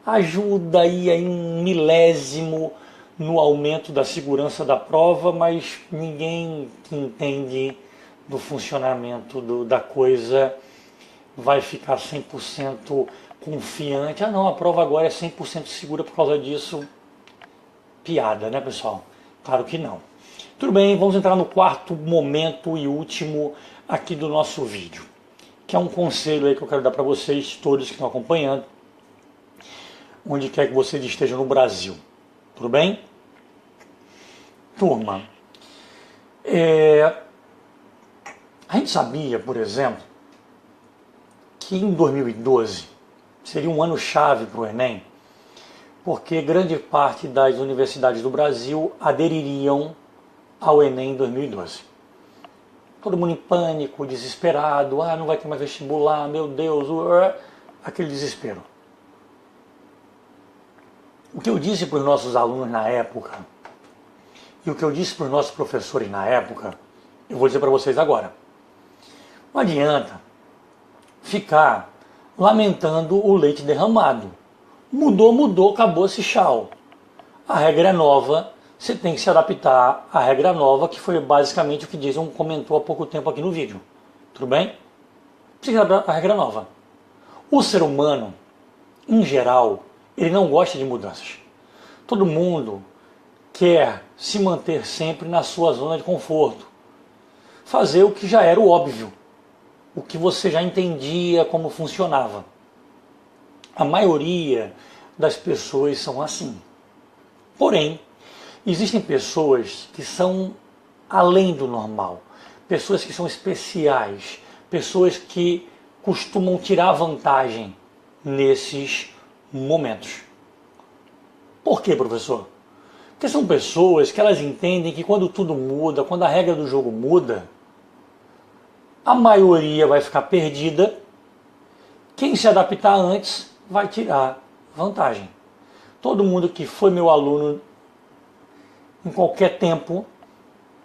ajuda aí em 1/1000 no aumento da segurança da prova, mas ninguém que entende do funcionamento da coisa vai ficar 100% confiante. Não, a prova agora é 100% segura por causa disso. Piada, né, pessoal? Claro que não. Tudo bem, vamos entrar no quarto momento e último aqui do nosso vídeo, que é um conselho aí que eu quero dar para vocês, todos que estão acompanhando, onde quer que vocês estejam no Brasil. Tudo bem? Turma, a gente sabia, por exemplo, que em 2012 seria um ano chave para o Enem, porque grande parte das universidades do Brasil adeririam ao Enem em 2012. Todo mundo em pânico, desesperado, não vai ter mais vestibular, meu Deus, aquele desespero. O que eu disse para os nossos alunos na época, e o que eu disse para os nossos professores na época, eu vou dizer para vocês agora. Não adianta ficar lamentando o leite derramado. Mudou, acabou-se, tchau. A regra é nova, você tem que se adaptar à regra nova, que foi basicamente o que Jason comentou há pouco tempo aqui no vídeo. Tudo bem? Precisa adaptar à regra nova. O ser humano, em geral, ele não gosta de mudanças. Todo mundo quer se manter sempre na sua zona de conforto. Fazer o que já era o óbvio, o que você já entendia como funcionava. A maioria das pessoas são assim. Porém, existem pessoas que são além do normal, pessoas que são especiais, pessoas que costumam tirar vantagem nesses momentos. Por quê, professor? Porque são pessoas que elas entendem que quando tudo muda, quando a regra do jogo muda, a maioria vai ficar perdida, quem se adaptar antes vai tirar vantagem. Todo mundo que foi meu aluno em qualquer tempo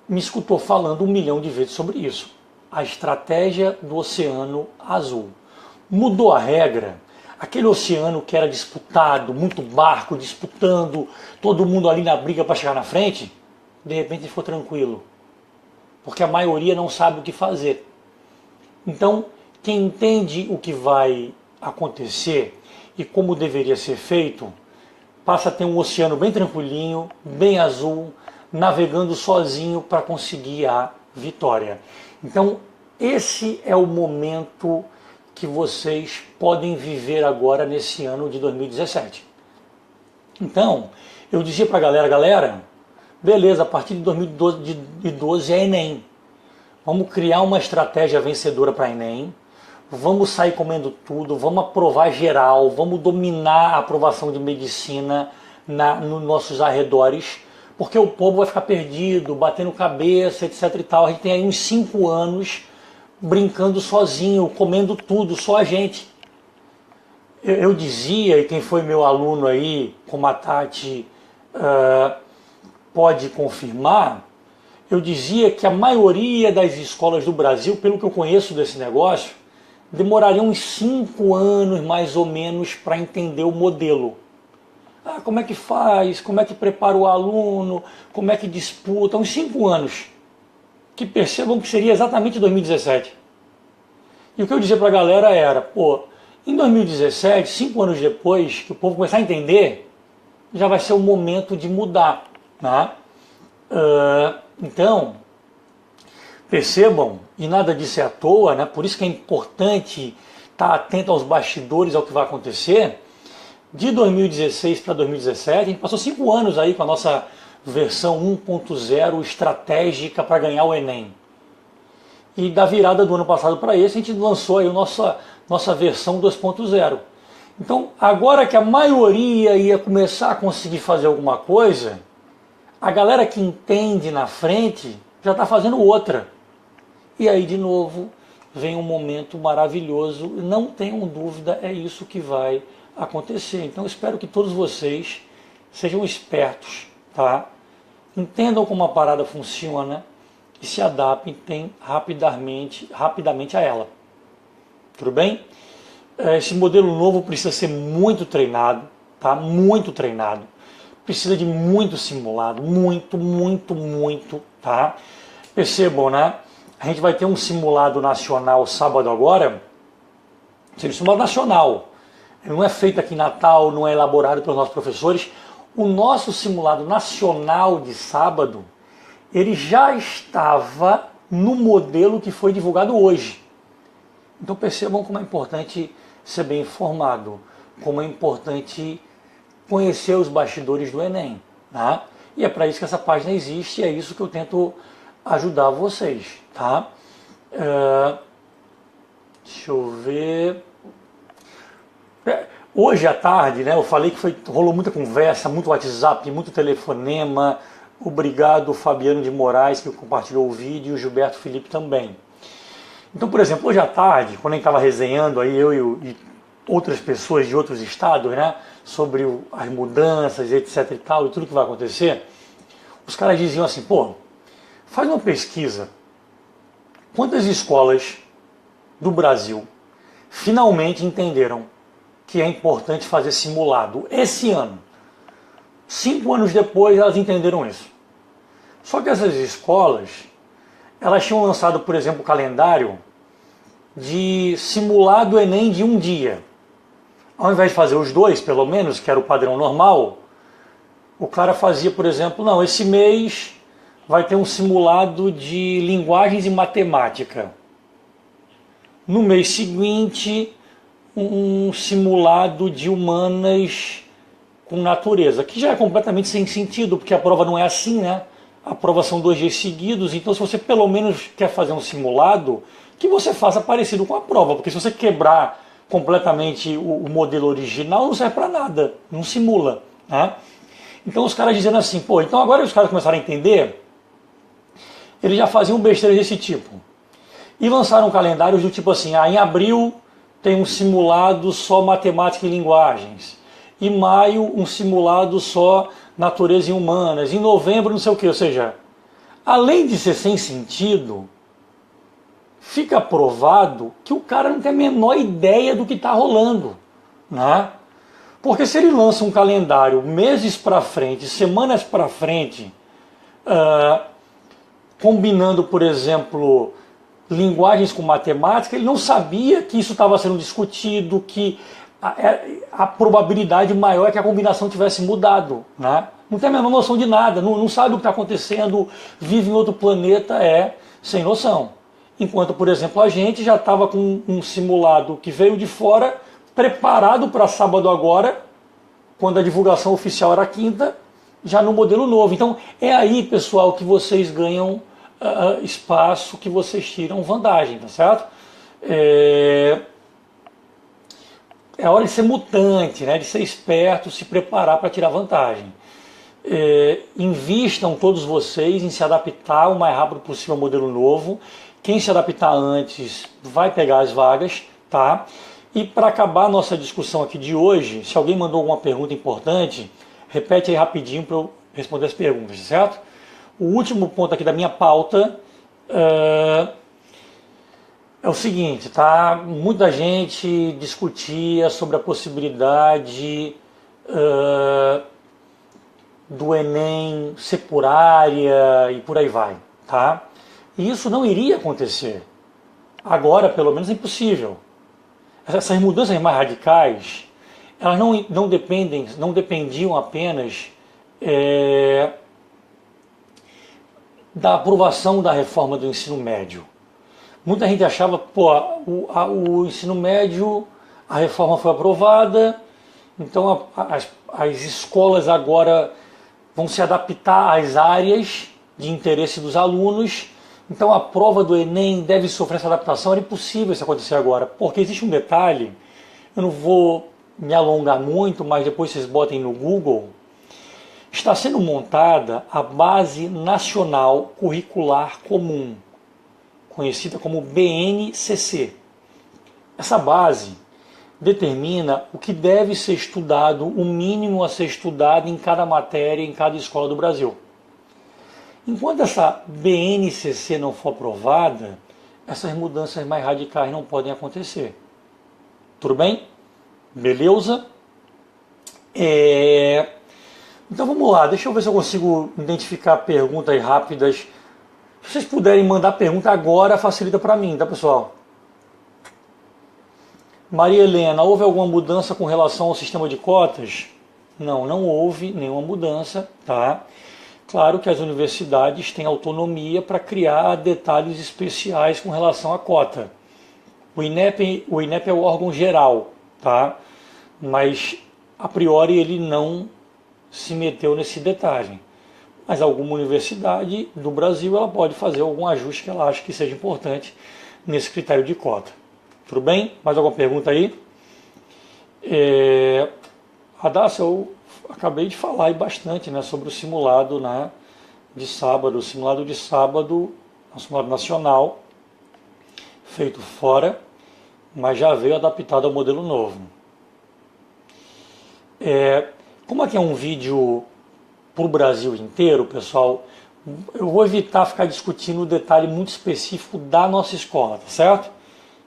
me escutou falando 1 milhão de vezes sobre isso. A estratégia do Oceano Azul. Mudou a regra. Aquele oceano que era disputado, muito barco disputando, todo mundo ali na briga para chegar na frente, de repente ficou tranquilo. Porque a maioria não sabe o que fazer. Então, quem entende o que vai acontecer e como deveria ser feito, passa a ter um oceano bem tranquilinho, bem azul, navegando sozinho para conseguir a vitória. Então, esse é o momento que vocês podem viver agora nesse ano de 2017. Então, eu dizia para a galera, beleza, a partir de 2012 é Enem. Vamos criar uma estratégia vencedora para Enem, vamos sair comendo tudo, vamos aprovar geral, vamos dominar a aprovação de medicina nos nossos arredores, porque o povo vai ficar perdido, batendo cabeça, etc e tal. A gente tem aí uns 5 anos brincando sozinho, comendo tudo, só a gente. Eu dizia, e quem foi meu aluno aí, como a Tati pode confirmar, eu dizia que a maioria das escolas do Brasil, pelo que eu conheço desse negócio, demorariam uns 5 anos mais ou menos para entender o modelo. Como é que faz, como é que prepara o aluno, como é que disputa, uns 5 anos. Que percebam que seria exatamente 2017. E o que eu dizia para a galera era, em 2017, 5 anos depois, que o povo começar a entender, já vai ser o momento de mudar. Né? Então, percebam, e nada disso é à toa, né? Por isso que é importante estar atento aos bastidores, ao que vai acontecer. De 2016 para 2017, a gente passou 5 anos aí com a nossa versão 1.0 estratégica para ganhar o Enem. E da virada do ano passado para esse, a gente lançou aí a nossa versão 2.0. Então, agora que a maioria ia começar a conseguir fazer alguma coisa, a galera que entende na frente já está fazendo outra. E aí, de novo, vem um momento maravilhoso. Não tenham dúvida, é isso que vai acontecer. Então, espero que todos vocês sejam espertos, tá? Entendam como a parada funciona e se adaptem rapidamente a ela. Tudo bem? Esse modelo novo precisa ser muito treinado, tá? Muito treinado. Precisa de muito simulado, muito, tá? Percebam, né? A gente vai ter um simulado nacional sábado agora. Seria um simulado nacional. Ele não é feito aqui em Natal, não é elaborado pelos nossos professores. O nosso simulado nacional de sábado, ele já estava no modelo que foi divulgado hoje. Então percebam como é importante ser bem informado, como é importante conhecer os bastidores do Enem, tá? E é para isso que essa página existe, e é isso que eu tento ajudar vocês, tá? Deixa eu ver. Hoje à tarde, né, eu falei que rolou muita conversa, muito WhatsApp, muito telefonema. Obrigado, Fabiano de Moraes, que compartilhou o vídeo, e o Gilberto Felipe também. Então, por exemplo, hoje à tarde, quando a gente estava resenhando, aí e outras pessoas de outros estados, né, sobre as mudanças, etc e tal, e tudo que vai acontecer, os caras diziam assim, pô, faz uma pesquisa, quantas escolas do Brasil finalmente entenderam que é importante fazer simulado esse ano? 5 anos depois elas entenderam isso. Só que essas escolas, elas tinham lançado, por exemplo, o calendário de simulado Enem de um dia. Ao invés de fazer os 2, pelo menos, que era o padrão normal, o cara fazia, por exemplo, não, esse mês vai ter um simulado de linguagens e matemática. No mês seguinte, um simulado de humanas com natureza, que já é completamente sem sentido, porque a prova não é assim, né? A prova são 2 dias seguidos, então se você pelo menos quer fazer um simulado, que você faça parecido com a prova, porque se você quebrar completamente o modelo original, não serve para nada, não simula, né? Então os caras dizendo assim, pô, então agora os caras começaram a entender, eles já faziam besteiras desse tipo. E lançaram calendários do tipo assim, em abril tem um simulado só matemática e linguagens. Em maio, um simulado só natureza e humanas. Em novembro, não sei o que. Ou seja, além de ser sem sentido, fica provado que o cara não tem a menor ideia do que está rolando, né? Porque se ele lança um calendário meses para frente, semanas para frente, combinando, por exemplo, linguagens com matemática, ele não sabia que isso estava sendo discutido, que a probabilidade maior é que a combinação tivesse mudado, né? Não tem a menor noção de nada, não sabe o que está acontecendo, vive em outro planeta, sem noção. Enquanto, por exemplo, a gente já estava com um simulado que veio de fora, preparado para sábado agora, quando a divulgação oficial era quinta, já no modelo novo. Então é aí, pessoal, que vocês ganham espaço, que vocês tiram vantagem, tá certo? É hora de ser mutante, né? De ser esperto, se preparar para tirar vantagem. Invistam todos vocês em se adaptar o mais rápido possível ao modelo novo. Quem se adaptar antes vai pegar as vagas, tá? E para acabar a nossa discussão aqui de hoje, se alguém mandou alguma pergunta importante, repete aí rapidinho para eu responder as perguntas, certo? O último ponto aqui da minha pauta é o seguinte, tá? Muita gente discutia sobre a possibilidade do Enem ser por área e por aí vai, tá? E isso não iria acontecer. Agora, pelo menos, é impossível. Essas mudanças mais radicais, elas não dependiam apenas da aprovação da reforma do ensino médio. Muita gente achava, pô, o ensino médio, a reforma foi aprovada, então as escolas agora vão se adaptar às áreas de interesse dos alunos, então a prova do Enem deve sofrer essa adaptação. Era impossível isso acontecer agora, porque existe um detalhe, eu não vou me alongar muito, mas depois vocês botem no Google, está sendo montada a Base Nacional Curricular Comum, conhecida como BNCC. Essa base determina o que deve ser estudado, o mínimo a ser estudado em cada matéria, em cada escola do Brasil. Enquanto essa BNCC não for aprovada, essas mudanças mais radicais não podem acontecer. Tudo bem? Beleza? Então vamos lá, deixa eu ver se eu consigo identificar perguntas rápidas. Se vocês puderem mandar pergunta agora, facilita para mim, tá, pessoal? Maria Helena, houve alguma mudança com relação ao sistema de cotas? Não houve nenhuma mudança, tá? Claro que as universidades têm autonomia para criar detalhes especiais com relação à cota. O INEP é o órgão geral, tá? Mas a priori ele não se meteu nesse detalhe. Mas alguma universidade do Brasil ela pode fazer algum ajuste que ela acha que seja importante nesse critério de cota. Tudo bem? Mais alguma pergunta aí? Radassa, eu acabei de falar aí bastante, né, sobre o simulado, né, de sábado. O simulado de sábado é um simulado nacional, feito fora, mas já veio adaptado ao modelo novo. Como aqui é um vídeo para o Brasil inteiro, pessoal, eu vou evitar ficar discutindo o detalhe muito específico da nossa escola, tá certo?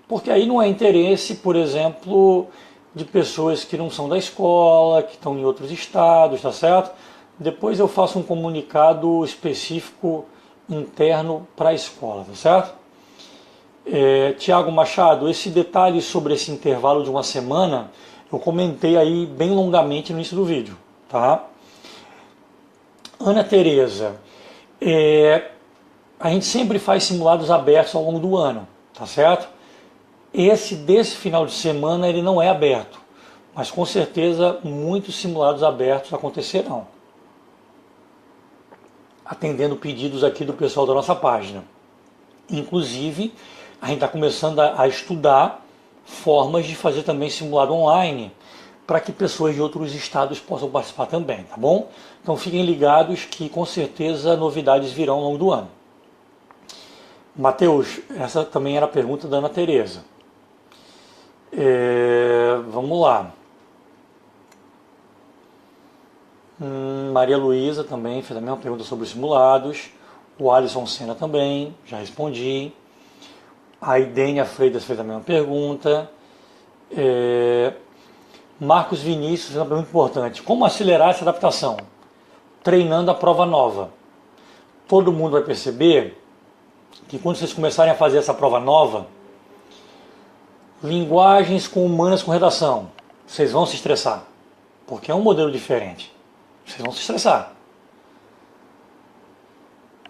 Porque aí não é interesse, por exemplo, de pessoas que não são da escola, que estão em outros estados, tá certo? Depois eu faço um comunicado específico interno para a escola, tá certo? Tiago Machado, esse detalhe sobre esse intervalo de uma semana, eu comentei aí bem longamente no início do vídeo, tá? Ana Tereza, a gente sempre faz simulados abertos ao longo do ano, tá certo? Esse desse final de semana ele não é aberto, mas com certeza muitos simulados abertos acontecerão, atendendo pedidos aqui do pessoal da nossa página. Inclusive, a gente está começando a estudar formas de fazer também simulado online, para que pessoas de outros estados possam participar também, tá bom? Então fiquem ligados que com certeza novidades virão ao longo do ano. Matheus, essa também era a pergunta da Ana Tereza. Vamos lá. Maria Luísa também fez a mesma pergunta sobre os simulados. O Alisson Senna também, já respondi. A Idênia Freitas fez a mesma pergunta. Marcos Vinícius fez uma pergunta importante. Como acelerar essa adaptação? Treinando a prova nova. Todo mundo vai perceber que quando vocês começarem a fazer essa prova nova, linguagens com humanas com redação, vocês vão se estressar, porque é um modelo diferente. Vocês vão se estressar.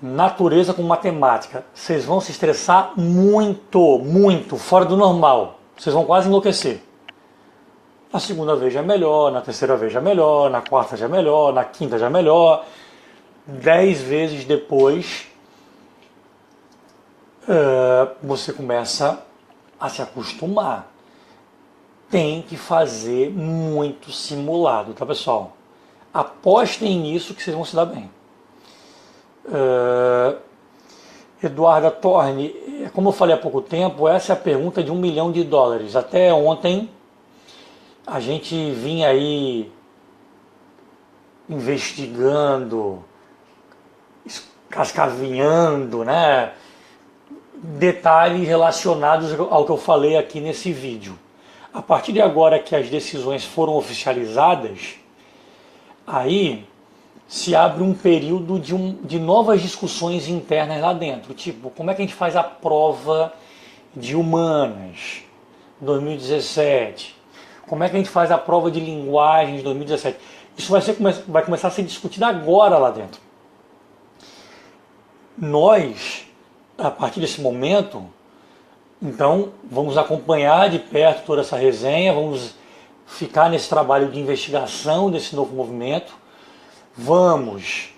Natureza com matemática, vocês vão se estressar muito, muito, fora do normal. Vocês vão quase enlouquecer. Na segunda vez já é melhor, na terceira vez já é melhor, na quarta já é melhor, na quinta já é melhor. 10 vezes depois, você começa a se acostumar. Tem que fazer muito simulado, tá, pessoal? Apostem nisso que vocês vão se dar bem. Eduarda Torne, como eu falei há pouco tempo, essa é a pergunta de $1 milhão. Até ontem a gente vinha aí investigando, cascavinhando, né, detalhes relacionados ao que eu falei aqui nesse vídeo. A partir de agora que as decisões foram oficializadas, aí se abre um período de novas discussões internas lá dentro. Tipo, como é que a gente faz a prova de humanas 2017? Como é que a gente faz a prova de linguagens 2017? Isso vai começar a ser discutido agora lá dentro. Nós, a partir desse momento, então, vamos acompanhar de perto toda essa resenha, vamos ficar nesse trabalho de investigação desse novo movimento, vamos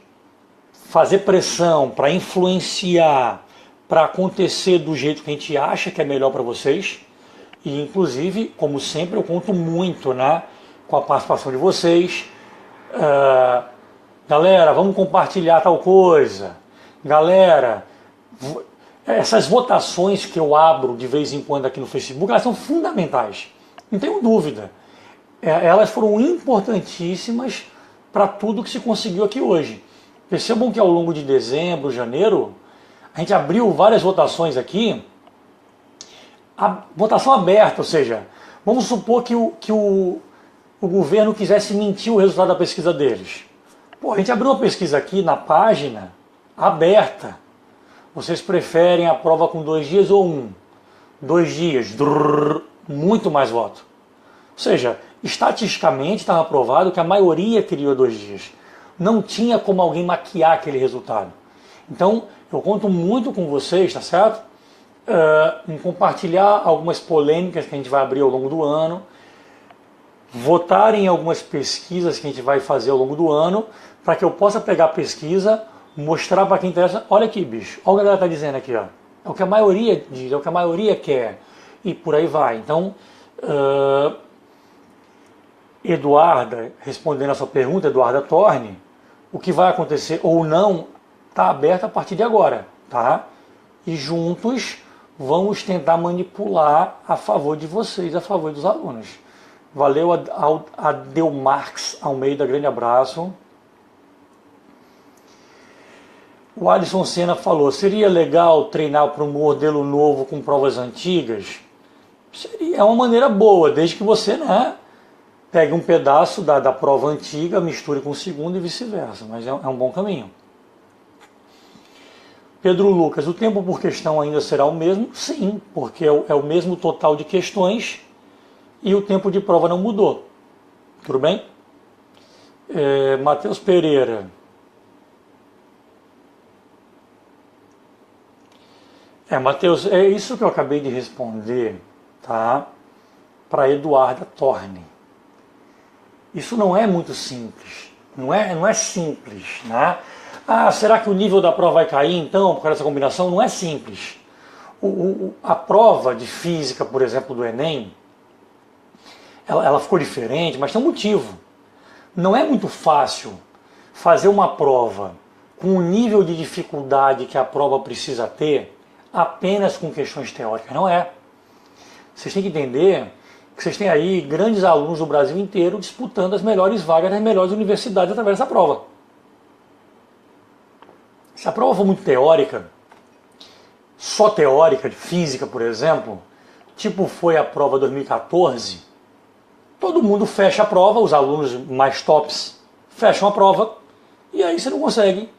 fazer pressão para influenciar, para acontecer do jeito que a gente acha que é melhor para vocês. E, inclusive, como sempre, eu conto muito, né, com a participação de vocês. Galera, vamos compartilhar tal coisa. Galera, essas votações que eu abro de vez em quando aqui no Facebook, elas são fundamentais. Não tenho dúvida. Elas foram importantíssimas para tudo que se conseguiu aqui hoje. Percebam que ao longo de dezembro, janeiro, a gente abriu várias votações aqui, a votação aberta, ou seja, vamos supor que o governo quisesse mentir o resultado da pesquisa deles. Pô, a gente abriu uma pesquisa aqui na página aberta. Vocês preferem a prova com 2 dias ou 1? 2 dias, muito mais voto. Ou seja, estatisticamente estava provado que a maioria queria 2 dias. não tinha como alguém maquiar aquele resultado. Então, eu conto muito com vocês, tá certo? Em compartilhar algumas polêmicas que a gente vai abrir ao longo do ano, votar em algumas pesquisas que a gente vai fazer ao longo do ano, para que eu possa pegar a pesquisa, mostrar para quem interessa, olha aqui, bicho, olha o que a galera está dizendo aqui, ó. É o que a maioria diz, é o que a maioria quer, e por aí vai. Então, Eduarda, respondendo a sua pergunta, Eduarda Torne, o que vai acontecer ou não está aberto a partir de agora, tá? E juntos vamos tentar manipular a favor de vocês, a favor dos alunos. Valeu, Adelmarx Almeida, grande abraço. O Alisson Senna falou, seria legal treinar para um modelo novo com provas antigas? Seria, é uma maneira boa, desde que você, né, pegue um pedaço da prova antiga, misture com o segundo e vice-versa, mas é um bom caminho. Pedro Lucas, o tempo por questão ainda será o mesmo? Sim, porque é o mesmo total de questões e o tempo de prova não mudou. Tudo bem? Matheus Pereira. Matheus, é isso que eu acabei de responder, tá? Para Eduarda Torne. Isso não é muito simples. Não é simples, né? Ah, será que o nível da prova vai cair então por causa dessa combinação? Não é simples. A prova de física, por exemplo, do Enem, ela ficou diferente, mas tem um motivo. Não é muito fácil fazer uma prova com o nível de dificuldade que a prova precisa ter apenas com questões teóricas. Não é. Vocês têm que entender que vocês têm aí grandes alunos do Brasil inteiro disputando as melhores vagas das melhores universidades através dessa prova. Se a prova for muito teórica, só teórica, de física, por exemplo, tipo foi a prova 2014, todo mundo fecha a prova, os alunos mais tops fecham a prova, e aí você não consegue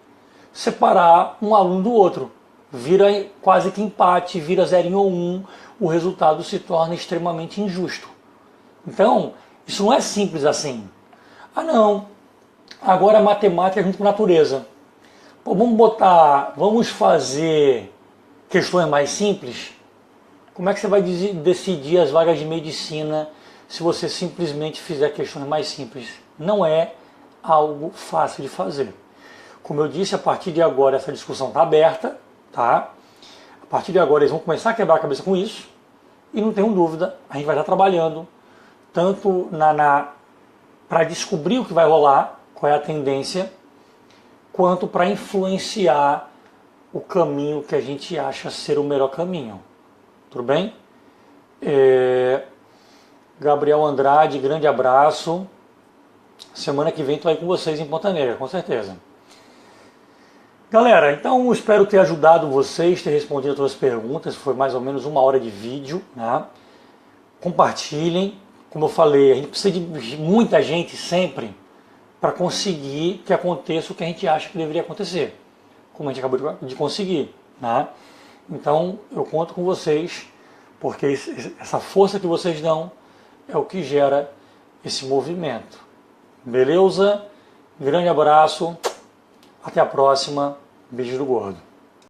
separar um aluno do outro. Vira quase que empate, vira 0 ou 1, o resultado se torna extremamente injusto. Então, isso não é simples assim. Ah não, agora matemática junto com natureza. Pô, vamos fazer questões mais simples? Como é que você vai decidir as vagas de medicina se você simplesmente fizer questões mais simples? Não é algo fácil de fazer. Como eu disse, a partir de agora essa discussão está aberta, tá? A partir de agora eles vão começar a quebrar a cabeça com isso e não tenham dúvida, a gente vai estar trabalhando tanto para descobrir o que vai rolar, qual é a tendência, quanto para influenciar o caminho que a gente acha ser o melhor caminho. Tudo bem? Gabriel Andrade, grande abraço. Semana que vem estou aí com vocês em Ponta Negra, com certeza. Galera, então espero ter ajudado vocês, ter respondido a todas as perguntas. Foi mais ou menos 1 hora de vídeo, né? Compartilhem. Como eu falei, a gente precisa de muita gente sempre para conseguir que aconteça o que a gente acha que deveria acontecer, como a gente acabou de conseguir, né? Então eu conto com vocês, porque essa força que vocês dão é o que gera esse movimento. Beleza? Grande abraço, até a próxima, beijo do gordo.